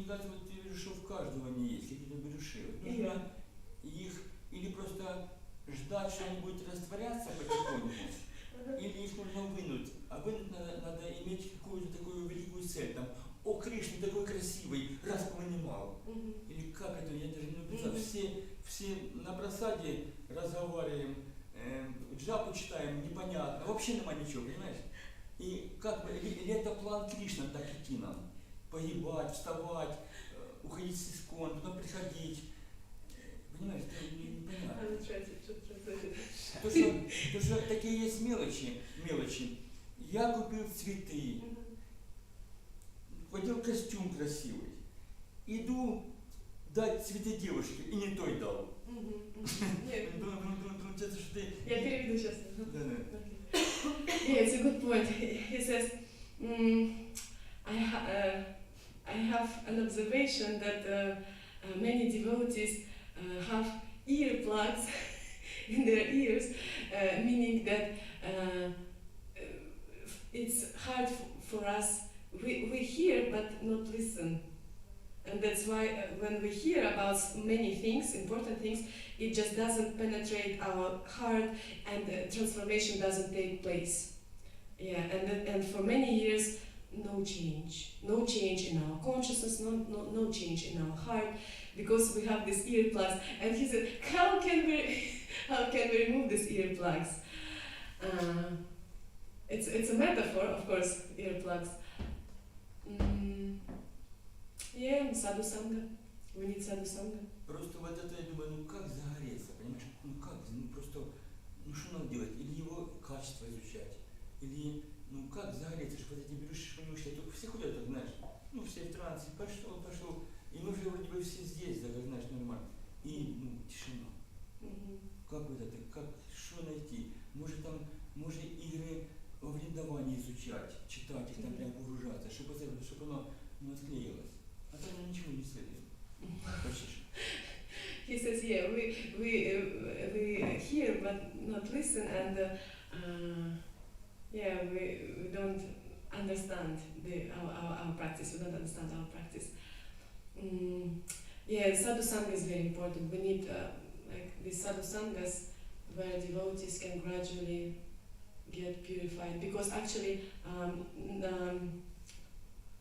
кажется, вот беруши в каждого не есть, какие-то беруши. Вот нужно их или просто ждать, что они будут растворяться потихоньку, или их нужно вынуть. А вынуть надо иметь какую-то такую великую цель. Там, о, Кришна такой красивый, раз понимал. Или как это, я даже не представляю. Все на просаде разговариваем, джапу читаем, непонятно. Вообще нема ничего, понимаешь? И как бы, или это план Кришна так идти нам? Погибать, вставать, уходить с ISKCON, потом приходить. Понимаешь, это непонятно. Потому что такие есть мелочи. Я купил цветы, одел костюм красивый, иду дать цветы девушке, и не той дал. Я переведу сейчас. It's a good point. He says, I have an observation that many devotees have earplugs in their ears, meaning that it's hard for us we hear but not listen. And that's why when we hear about many things, important things, it just doesn't penetrate our heart and the transformation doesn't take place. Yeah, and for many years, no change. No change in our consciousness, no change in our heart, because we have these earplugs. And he said, how can we remove these earplugs? It's a metaphor, of course, earplugs. Yeah, Sadhu Sangha. We need Sadhu Sangha. Просто вот это, я думаю, ну как загореться, понимаешь? Ну как, ну просто, ну что надо делать? Или его качество изучать, или, ну как загореться, что вот эти берешь, понимаешь, все ходят, так, знаешь, ну все в трансе, пошел, и мы уже вроде бы все здесь, да, как, знаешь, нормально. И, ну, тишина. Как вот это, что найти? Может игры во вредовании изучать, читать их, там прям погружаться, чтобы оно не отклеилось. А там оно ничего не следует. Почти. He says, yeah, we hear but not listen, and yeah, we don't understand our practice. We don't understand our practice. Yeah, Sadhu Sangha is very important. We need like these Sadhu Sanghas where devotees can gradually get purified, because actually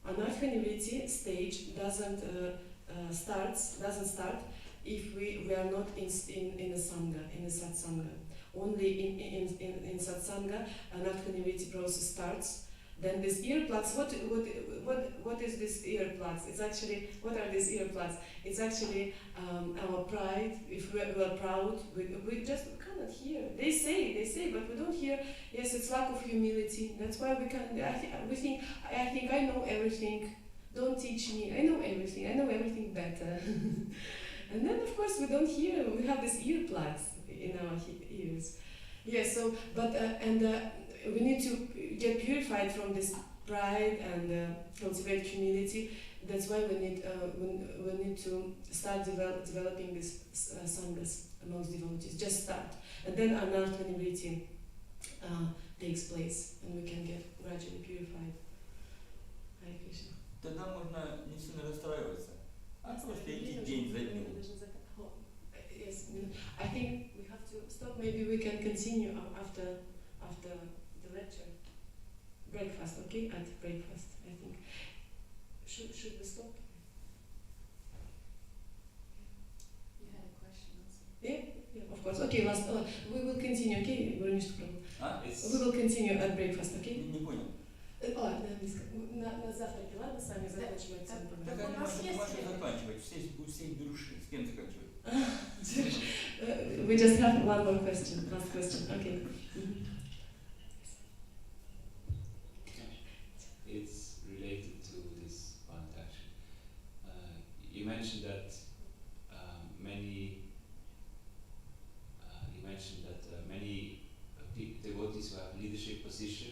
Anartha-nivritti stage doesn't start if we are not in a sangha, in a satsanga. Only in satsanga Anartha-nivritti process starts. Then these earplugs. What is this earplugs? It's actually, what are these earplugs? It's actually our pride. If we are proud, we just cannot hear. They say, but we don't hear. Yes, it's lack of humility. That's why we can. I think I know everything. Don't teach me. I know everything. I know everything better. And then of course we don't hear. We have these earplugs in our ears. Yes. So, but we need to get purified from this pride and cultivate humility. That's why we need to start developing these sanghas amongst devotees. Just start, and then Anartha-nivritti takes place, and we can get gradually purified. Hare Krishna. Тогда можно не сильно расстраиваться, а просто идти день за днем. Yes, I think we have to stop. Maybe we can continue after the lecture. Breakfast, okay? At breakfast, I think. Should we stop? You had a question also. Yeah, of course. Okay, we will continue, okay? We will continue at breakfast, okay? Не понял. На завтраке, ладно, сами закончим эту программу. Так они можно заканчивать, у всех беруши. С кем заканчивать? We just have one more question, last question, okay. It's related to this point actually. You mentioned that many devotees who have leadership position,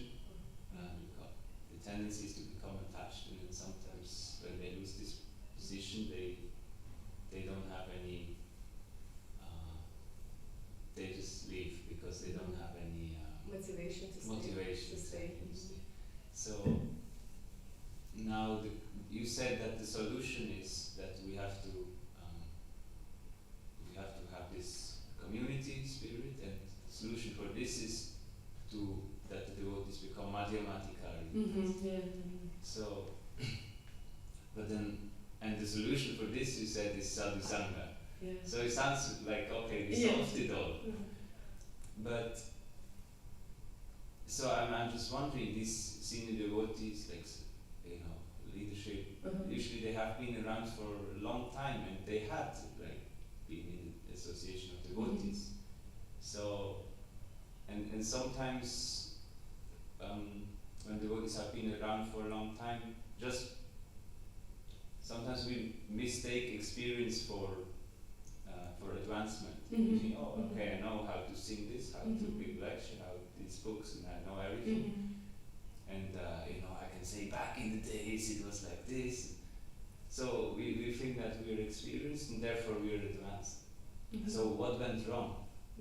the tendency is to become attached, and then sometimes when they lose this position, they don't have any. They just leave because they don't have any motivation to stay. So now you said that the solution is that we have to have this community spirit, and the solution for this is that the devotees become madhyamadhikari. Yeah. So, but then, and the solution for this you said is sadhu sangha. Yeah. So it sounds like okay, we solved it all. But so I'm just wondering, these senior devotees, like leadership, usually they have been around for a long time, and they had been in the association of devotees. So, and sometimes when devotees have been around for a long time, just sometimes we mistake experience for advancement. We think, okay, I know how to sing this, how to give lecture, how these books, and I know everything. And I can say back in the days it was like this. So we think that we're experienced and therefore we're advanced. So what went wrong?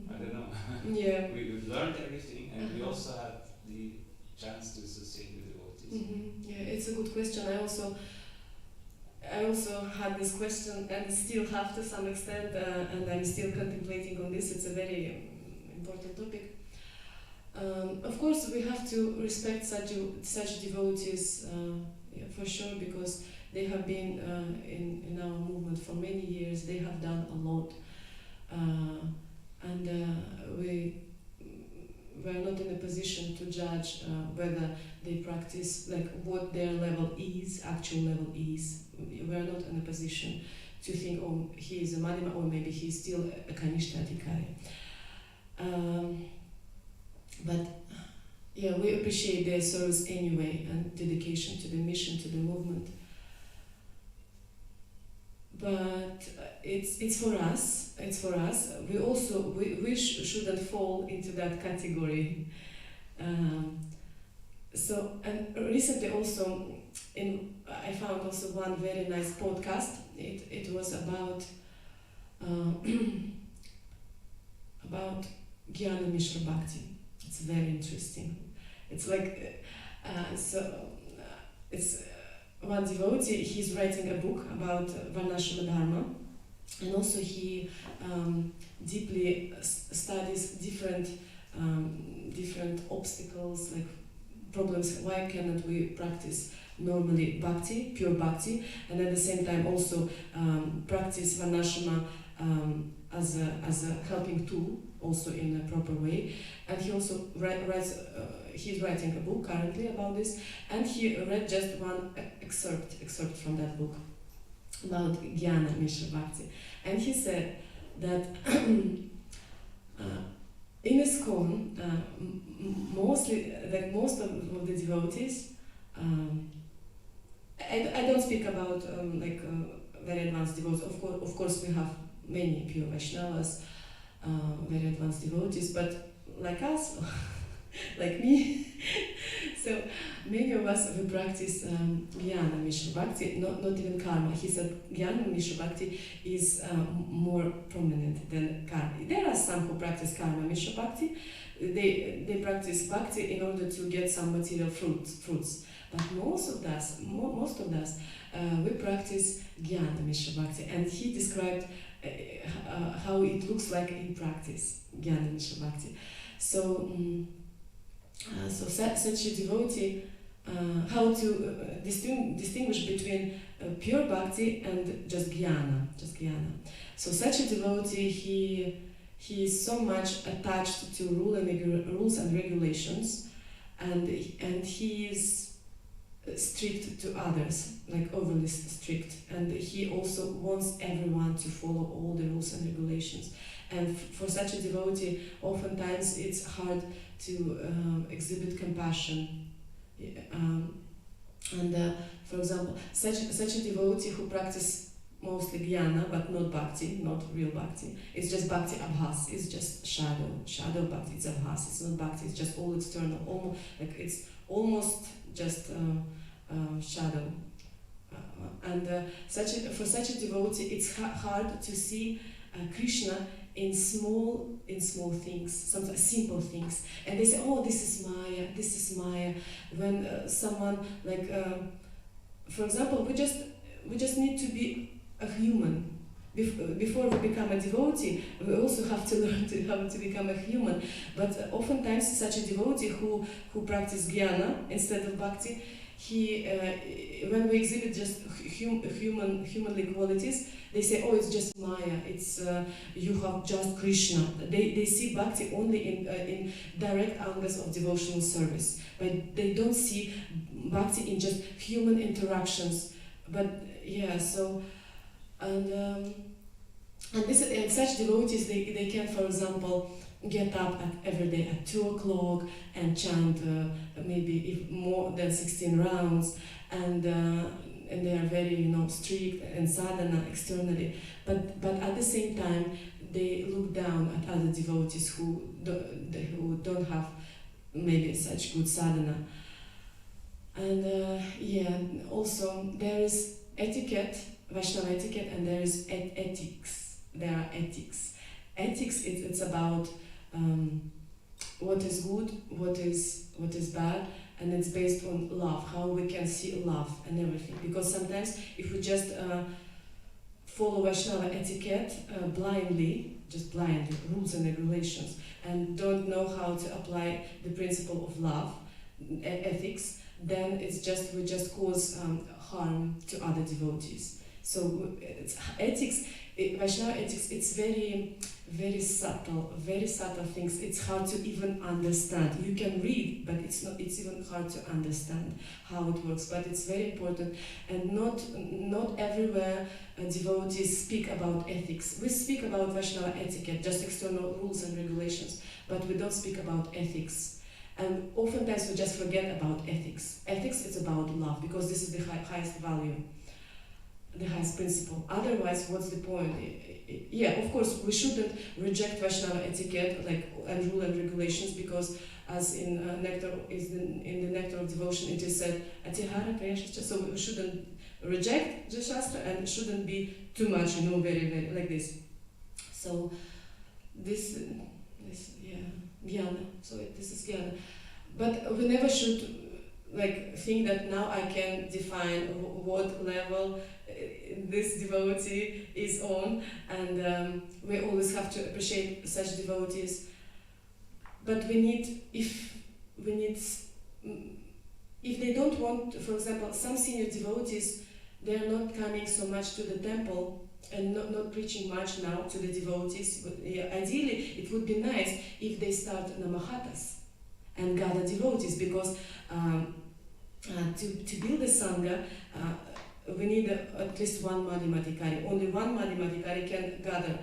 I don't know. Yeah. We've learned everything, and we also had the chance to associate with devotees? Yeah, it's a good question. I also had this question and still have to some extent, and I'm still contemplating on this. It's a very important topic. Of course, we have to respect such devotees, for sure, because they have been in our movement for many years. They have done a lot, and we're not in a position to judge whether they practice, like what their level is, actual level is. We're not in a position to think, oh, he is a Madhima, or maybe he's still a Kanishta Adhikari. But yeah, we appreciate their service anyway and dedication to the mission, to the movement. But it's for us. It's for us. We also shouldn't fall into that category. So, and recently also, I found also one very nice podcast. It was about about Jnana Mishra Bhakti. It's very interesting. It's like it's one devotee. He's writing a book about Varnashrama Dharma, and also he deeply studies different obstacles, like problems. Why cannot we practice normally bhakti, pure bhakti, and at the same time also practice Varnashrama as a helping tool, also in a proper way. And he also writes. He's writing a book currently about this, and he read just one excerpt from that book about Jnana Mishra Bhakti, and he said that in ISKCON, mostly, like most of the devotees, I don't speak about very advanced devotees. Of course, we have many pure Vaishnavas, very advanced devotees, but like us, like me, so many of us, we practice Jnana Mishra Bhakti, not even karma. He said Jnana Mishra Bhakti is more prominent than karma. There are some who practice karma Mishra Bhakti. They practice bhakti in order to get some material fruits. But most of us, we practice Jnana Mishra Bhakti, and he described how it looks like in practice, Jnana Mishra Bhakti. So such a devotee, how to distinguish between pure bhakti and just jnana. So such a devotee, he is so much attached to rules and regulations, and he is strict to others, like overly strict, and he also wants everyone to follow all the rules and regulations. And for such a devotee, oftentimes it's hard to exhibit compassion. For example, such a devotee who practices mostly jnana, but not bhakti, not real bhakti, it's just bhakti abhas, it's just shadow bhakti, it's abhas, it's not bhakti, it's just all external, it's almost just shadow. For such a devotee, it's hard to see Krishna in small things, sometimes simple things, and they say, oh, this is Maya. When someone, like, for example, we just need to be a human. Before we become a devotee, we also have to learn how to become a human. But oftentimes, such a devotee who practices jnana instead of bhakti, when we exhibit just humanly qualities, they say, oh, it's just Maya, it's you have just Krishna. They see bhakti only in direct angas of devotional service, but they don't see bhakti in just human interactions. But yeah, so and such devotees, they can, for example, get up every day at 2 o'clock and chant maybe more than 16 rounds, and they are very strict and sadhana externally, but at the same time they look down at other devotees who don't have maybe such good sadhana. And also there is etiquette, Vaishnava etiquette, and there is ethics. There are ethics. Ethics, it's about what is good, what is bad, and it's based on love, how we can see love and everything. Because sometimes if we just follow Vaishnava etiquette blindly, rules and regulations, and don't know how to apply the principle of love, ethics, then we just cause harm to other devotees. So ethics, Vaishnava ethics, it's very subtle things. It's hard to even understand. You can read, but it's even hard to understand how it works. But it's very important, and not everywhere devotees speak about ethics. We speak about Vaishnava etiquette, just external rules and regulations, but we don't speak about ethics. And oftentimes we just forget about ethics. Ethics is about love, because this is the highest value, the highest principle. Otherwise, what's the point? Yeah, of course, we shouldn't reject Vaishnava etiquette and rule and regulations, because as in in the Nectar of Devotion it is said, Atihara Prayashascha, so we shouldn't reject the Shastra and shouldn't be too much, very, very like this. So this Jnana. So this is Jnana. But we never should think that now I can define what level this devotee is on, and we always have to appreciate such devotees. But if they don't want, for example, some senior devotees, they are not coming so much to the temple and not preaching much now to the devotees. But ideally, it would be nice if they start namahatas and gather devotees, because to build a sangha, we need at least one Madhyamadhikari. Only one Madhyamadhikari can gather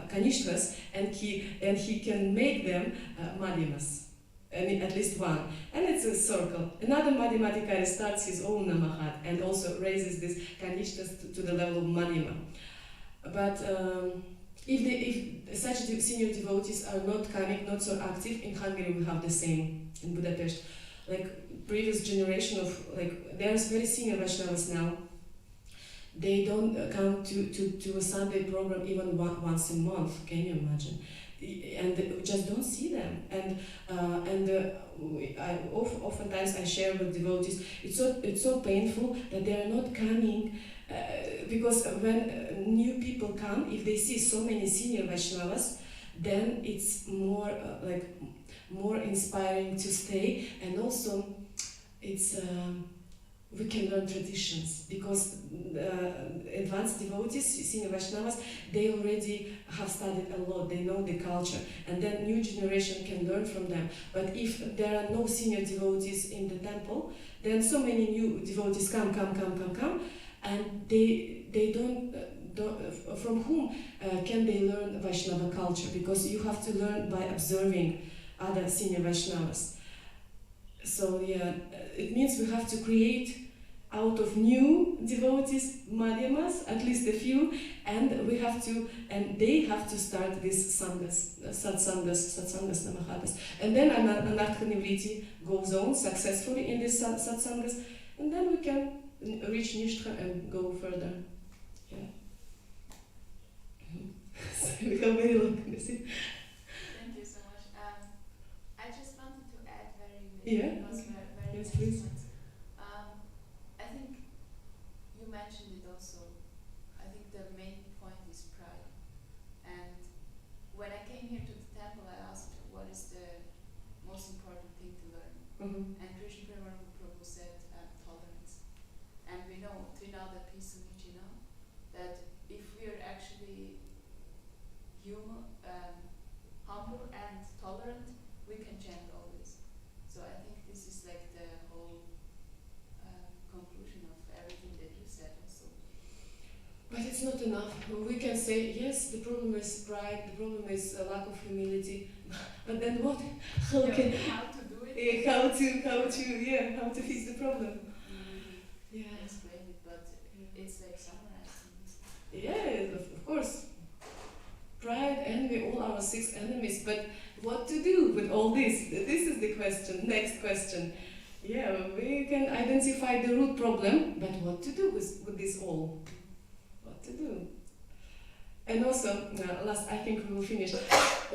Kanishkas, and he can make them Madhyamas. And at least one. And it's a circle. Another Madhyamadhikari starts his own Namahat and also raises these Kanishkas to the level of Madhyama. But if such senior devotees are not coming, not so active, in Hungary we have the same, in Budapest. Previous generation of, there's very senior Vaishnavas now. They don't come to a Sunday program even once a month. Can you imagine? And we just don't see them. Oftentimes I share with devotees, it's so painful that they are not coming, because when new people come, if they see so many senior Vaishnavas, then it's more inspiring to stay, and also it's we can learn traditions, because advanced devotees, senior Vaishnavas, they already have studied a lot, they know the culture, and then new generation can learn from them. But if there are no senior devotees in the temple, then so many new devotees come, and they don't from whom can they learn Vaishnava culture? Because you have to learn by observing other senior Vaishnavas. So it means we have to create out of new devotees, Madhyamas, at least a few, and they have to start these sanghas, satsangas, namahatas. And then Anartha Nivriti goes on successfully in these satsangas, and then we can reach Nishtra and go further. Yeah. So we have very long. Thank you so much. I just wanted to add very because very yes, please. I think you mentioned it also. I think the main point is pride. And when I came here to the temple, I asked what is the most important thing to learn. Mm-hmm. And Krishna Prabhu said tolerance. And we know, Trinada Pisunichina, that if we are actually humble and tolerant, we can chant always. So I think this is like the whole conclusion of everything that you said also. But it's not enough. We can say, yes, the problem is pride, the problem is a lack of humility, but then what? How to do it? How to fix the problem? Explain it, but it's like summarizing. Yeah, of course. Pride, envy, all our 6 enemies, but what to do with all this? This is the question, next question. Yeah, we can identify the root problem, but what to do with this all? What to do? And also, last, I think we will finish.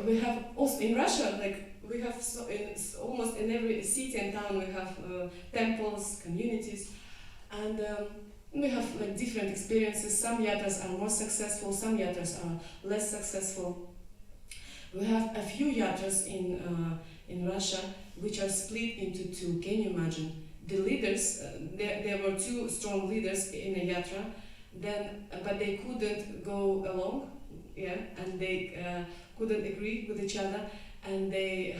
We have also in Russia, we have almost in every city and town we have temples, communities, and we have like different experiences. Some yatras are more successful, some yatras are less successful. We have a few yatras in Russia which are split into two. Can you imagine? The leaders, there were two strong leaders in a yatra, but they couldn't go along, and they couldn't agree with each other, and they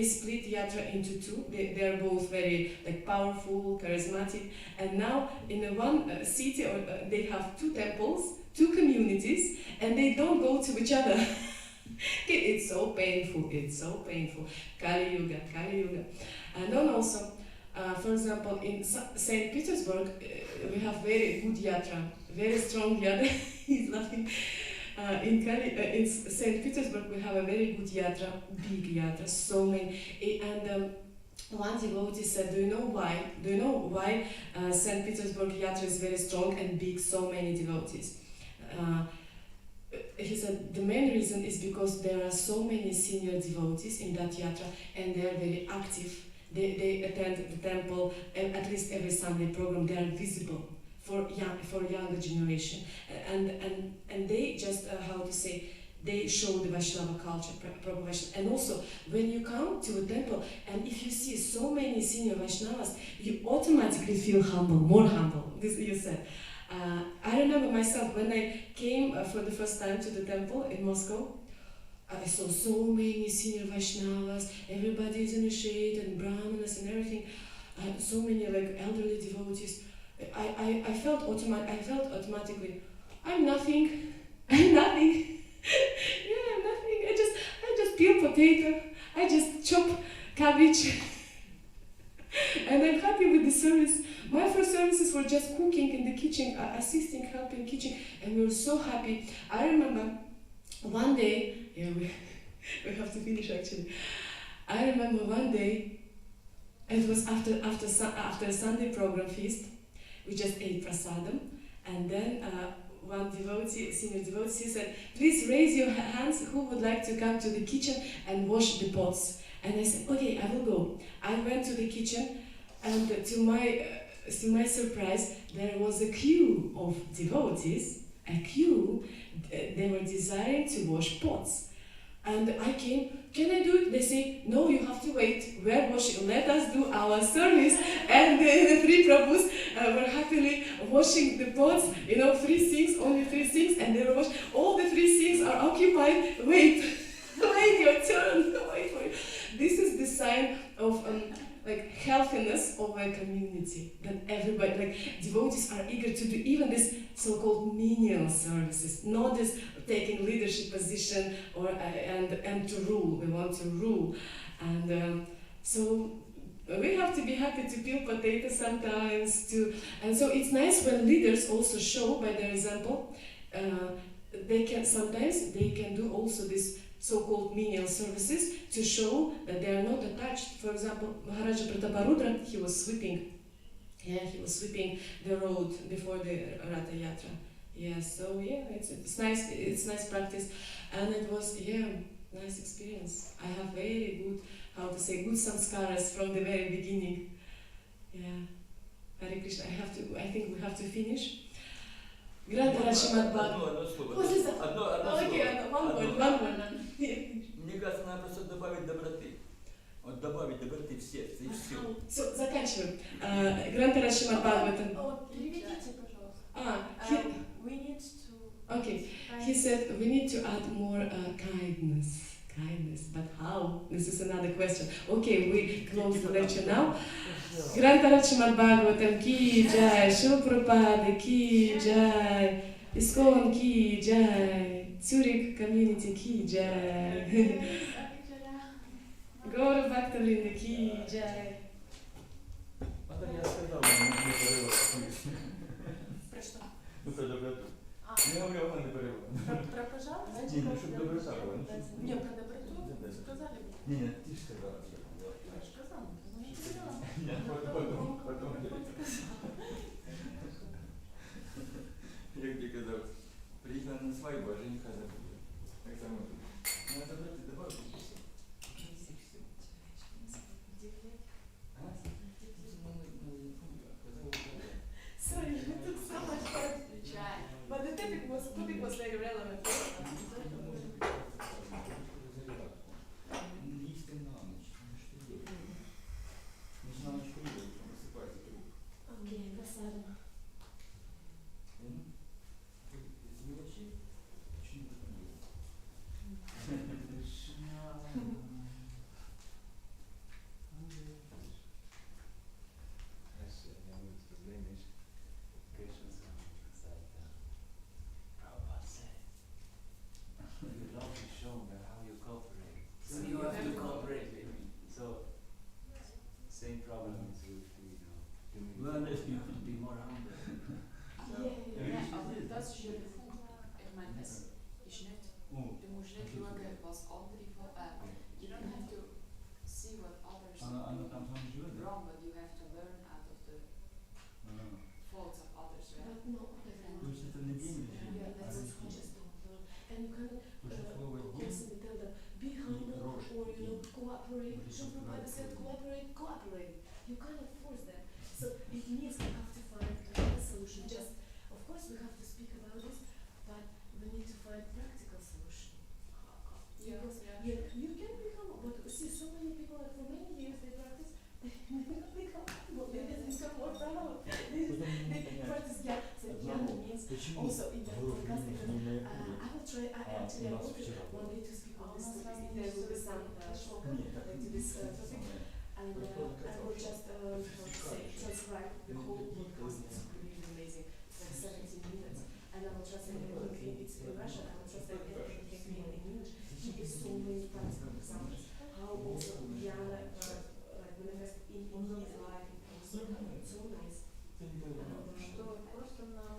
split yatra into two. They are both very like powerful, charismatic, and now in one city they have two temples, two communities, and they don't go to each other. It's so painful. Kali Yuga. And then also, for example, in St. Petersburg, we have very good yatra, very strong yatra. He's laughing. In St. Petersburg, we have a very good yatra, big yatra, so many. And one devotee said, "Do you know why? St. Petersburg yatra is very strong and big, so many devotees?" He said the main reason is because there are so many senior devotees in that yatra, and they are very active. They attend the temple at least every Sunday program. They are visible for younger generation, and they just they show the Vaishnava culture, proper Vaishnava. And also, when you come to a temple and if you see so many senior Vaishnavas, you automatically feel humble, more humble. This you said. I remember myself when I came for the first time to the temple in Moscow. I saw so many senior Vaishnavas, everybody is initiated, Brahmanas and everything. So many like elderly devotees. I felt automatically, I'm nothing. I'm nothing. I'm nothing. I just peel potato. I just chop cabbage. And I'm happy with the service. My first services were just cooking in the kitchen, assisting, helping kitchen, and we were so happy. I remember one day, we have to finish actually. I remember one day, it was after Sunday program feast, we just ate prasadam, and then one devotee, senior devotee, said, "Please raise your hands who would like to come to the kitchen and wash the pots." And I said, "Okay, I will go." I went to the kitchen, and to my surprise, there was a queue of devotees, they were desiring to wash pots. And I came, "Can I do it?" They say, "No, you have to wait. We are washing, let us do our service." And the three Prabhus were happily washing the pots, only three sinks, and they were washing. All the three sinks are occupied. Wait, wait your turn, wait for it. This is the sign of healthiness of a community, that everybody, devotees are eager to do even this so-called menial services, not this taking leadership position and to rule. We want to rule, and so we have to be happy to peel potatoes sometimes and so it's nice when leaders also show by their example. They can do also this so-called menial services to show that they are not attached. For example, Maharaja Prataparudra, he was sweeping the road before the Ratha Yatra. It's nice practice, and it was nice experience. I have very good samskaras from the very beginning. Hare Krishna. I think we have to finish. Одно слово. What is that? One word. Мне кажется, надо просто добавить доброты. Вот добавить доброты в сердце, и все. Заканчиваем. Грантарат Шримад Бхагаватам. Переведите, пожалуйста. We need to... Okay, he said we need to add more kindness. But how? This is another question. Okay, we close the lecture now. Grantarat Srimad Bhagavatam ki jai, Srila Prabhupada ki jai, ISKCON ki jai, Zurich Community ki jai, Gaura Bhaktivinoda ki jai. Я сказал, не порывал. Про что? Ну, про доброту. Не говорил, он не порывал. Про пожалуйста? Не, чтобы доброта была. Не, про доброту сказали. Нет, ты же сказала. Я же сказала. Нет, потом. Як ти казав, приїхала на свадьбу, а жениха забула. Так само тут. Ну, доброти добавити. Srila Prabhupada said cooperate, cooperate. You cannot force them. So it means we have to find a solution. Just, of course, we have to speak about this, but we need to find practical solution. Because you can become, but see, so many people, like, for many years they practice, they don't become humble, they just become more proud. They practice jnana. So jnana means also in the podcast, I will try, I wanted one day to speak on this topic, if there will be some shloka to this topic, and I will just, how to say, transcribe the whole podcast. It's really amazing. It's like 17 minutes. And I will translate everything, it's in Russian, I will translate everything in English. He gives so many practical examples. How also jnana like manifest in his life, so nice. Что просто нам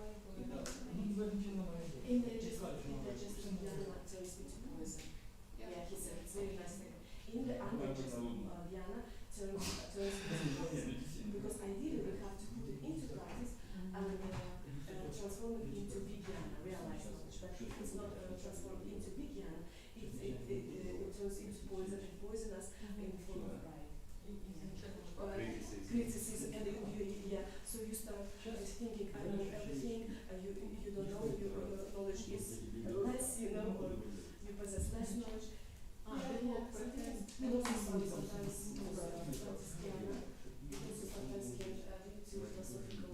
In digestive jnana turns into poison. Yeah, he said it's very nice thing. In the undigested jnana turns into poison. Because ideally we have to put it into practice and transform it into vijnana, realized knowledge. But if it's not transformed into vijnana, it turns into poison and poisonous in the form of pride. Criticism. And so you start thinking, I know everything, you don't know, your knowledge is less, or you possess less knowledge. Sometimes practice jnana, because sometimes can lead to philosophical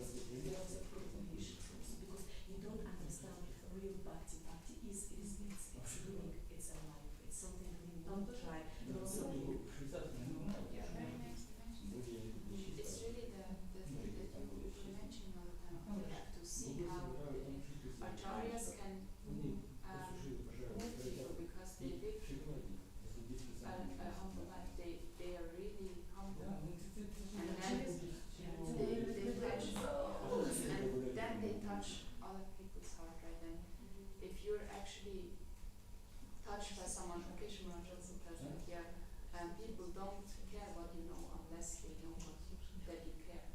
issues because you don't understand real bhakti. Bhakti is living, it's alive, it's something we not try, not something. Very nice to mention. It's really the thing that you mentioned all the time. We have to see how acharyas can move people because they live a humble life. They are really humble. And then they touch, and then they touch other people's heart, right? And if you're actually touched by someone, Keshe Maharaj also tells me, people don't care what you know unless they know that you care.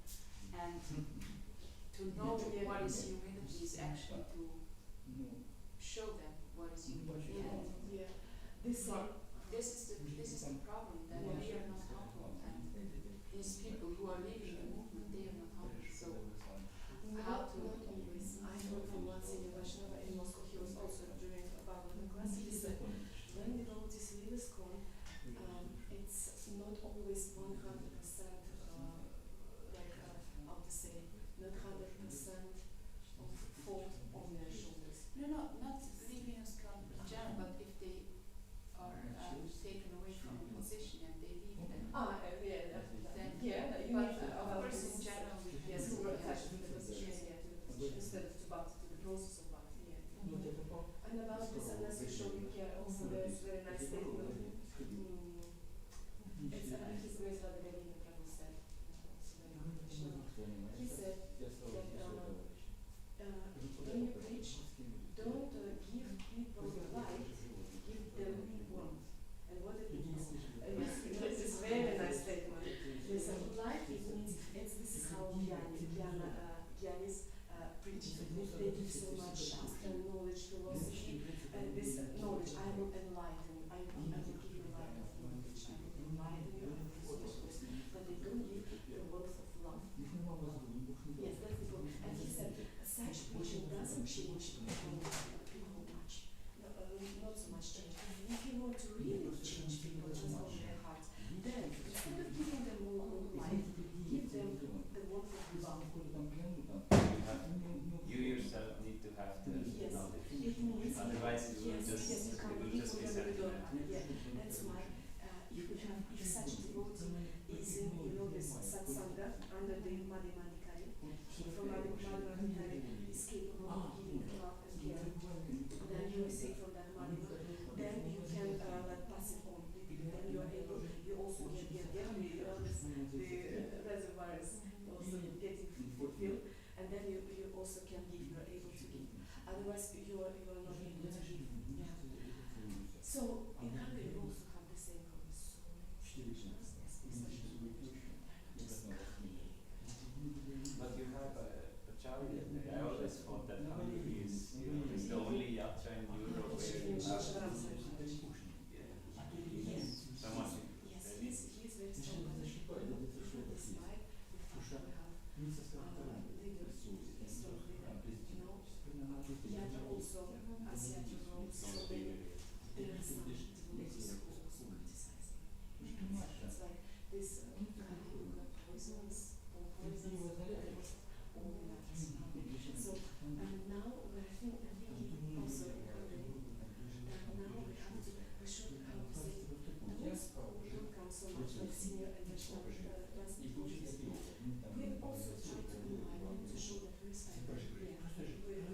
And to know what is humility is actually to show them what is humility. And this is the problem, that we are not humble, and these people who are leading the movement, they are not humble. So how to always? I heard from one senior Vaishnava in Moscow. He was also during a Bhagavatam class. He said, when devotees leave ISKCON, it's not always 100% how to say, not 100% of fault on their shoulders. No, not leaving ISKCON in general, but if they are taken away from a position and they leave, then of course in general we Yes, we were attached to the position, instead of to the process of bhakti. And about this, unless you show you care, also there is a very nice statement. It's his Grace Radha Devi Prabhu said. He said that when you preach, don't give people light, give them warmth. And what it means? This is a very nice statement. There's a light, it means this is how Gyanis preach. They give so much Shastra knowledge, philosophy, and this knowledge I will enlighten. I will give you light of knowledge. I will enlighten you of resources. But they don't give the worth of love. Yes, that's the point. And he said, such preaching doesn't change people much. Not so much change. If you want to really change people, transform their hearts, then instead of giving them more light, give them the warmth of love. You yourself need to have the knowledge. It means Otherwise you will just be separated. separated. Yeah, that's why if such devotee is in this satsanga under the Madhyamadikari, from Madhyamadikari is capable of giving love and care, then you receive from that Madhyama, then you can pass it on. Then you are able, you also get the reservoir is also getting fulfilled, and then you also can give, you are able to give. Otherwise you are not able to give. Yeah. So in Hungary you also have the same problem. So many Krishnas, especially just But you have a charity. I always thought that Hungary is the only yatra in Europe where you have so much. Yes, he's this poisons or poisons all that. So now I think also now we should say those who don't come so much like senior and national dance technologists, we also try to remind them to show that respect. We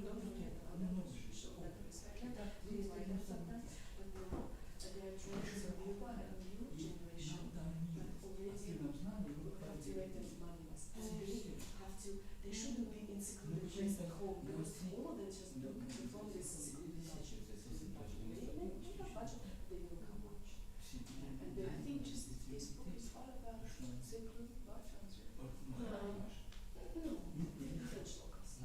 don't forget about that, we show that respect. We invite them sometimes, but now they are trying to build a new generation already cultivated mamas. They shouldn't be in secluded place at home because all of them just look at the phone, they secluded budget. They will come much. And I think just this book is all about secluded budgets. No, different shlokas.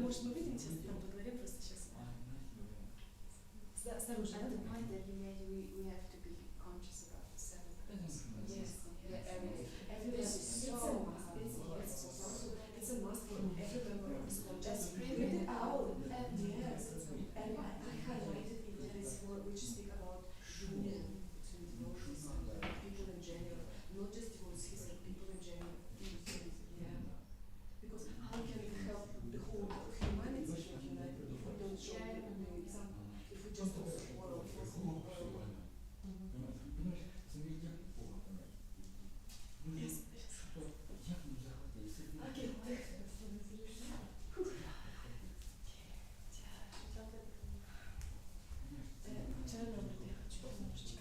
Может, мы выйдем сейчас, там поговорим просто сейчас. Снаружи. And the point that you made, we have to be conscious about the 7 pillars. Yes. Everyone is It's a so must. It's a must for every member of the school. Just bring read it it out. out. And yes, and I highlighted in there is for which speak about union between devotees and people in general, not just devotees and people in general. Yeah. Because how can we help the whole humanity get united if we don't show them the example? If we just also quarrel for whole world. Yes. Okay. Чаран, я хочу немножечко.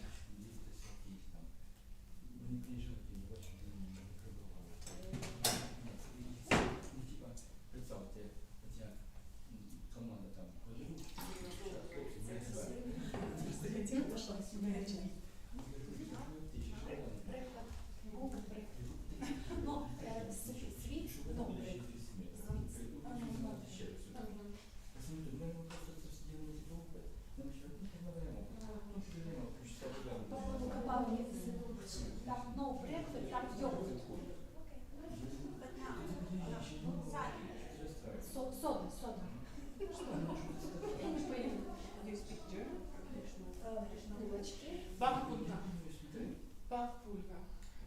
Бакпульга.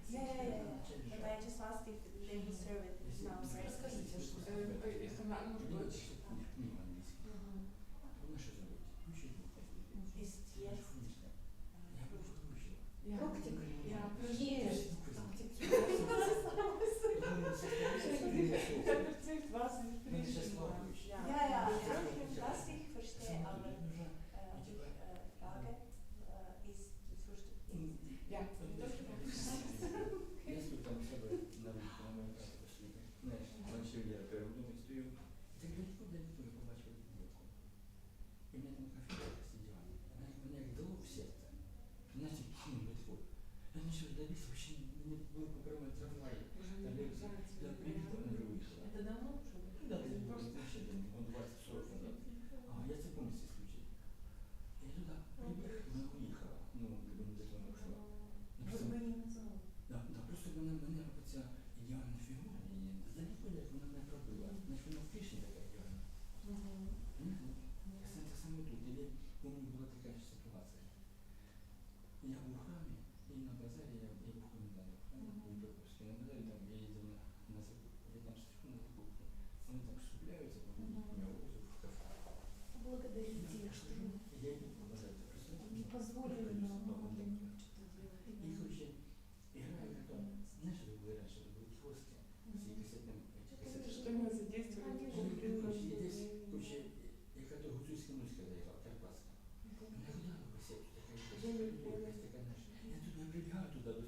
Yeah. But I just asked if they will serve it now. Is it yes? Практик. Yes. Ja, das ich verstehe, aber die Frage ist zuständig. Ja. Я там себе на момент пошли. Знаєш, бачив я перед мною стою. Так далеко я побачив дівку. І мене там кафе сиділа. Мене як дало в серце. Знаєте, кинув легко. Я нічого добився, вообще не було по первому трамваї. Я привітав, не вийшла. Это давно уже? Да, это просто вообще 20-40 назад. Я це повністю исключив. Я туди прибіг, вона уїхала. Ну, якби не так вона ушла. Вы не назвали. Да, просто мене оця ідеальна фігура, заліпила, як вона мене пробила. Значить, вона в пішні така ідеальна. Це саме тут. У мене була така ж ситуація. Я був в храмі, і на базарі, я був комендантом в храмі, був Петровський. На базарі там я їздив на закупку. Я там стою на закупку. Вони там шупляються, потім меня увозят в кафе. Благодарите, что вы Я йду по базарі, не позволили нам. І, короче, играю потом, знаешь, что было раньше, это были киоски с кассетами. Что не задействовали? Короче, я когда гуцульская музыка заиграл, карпатская. Я куда кассету, такая, знаешь, я туда прибегаю туда, до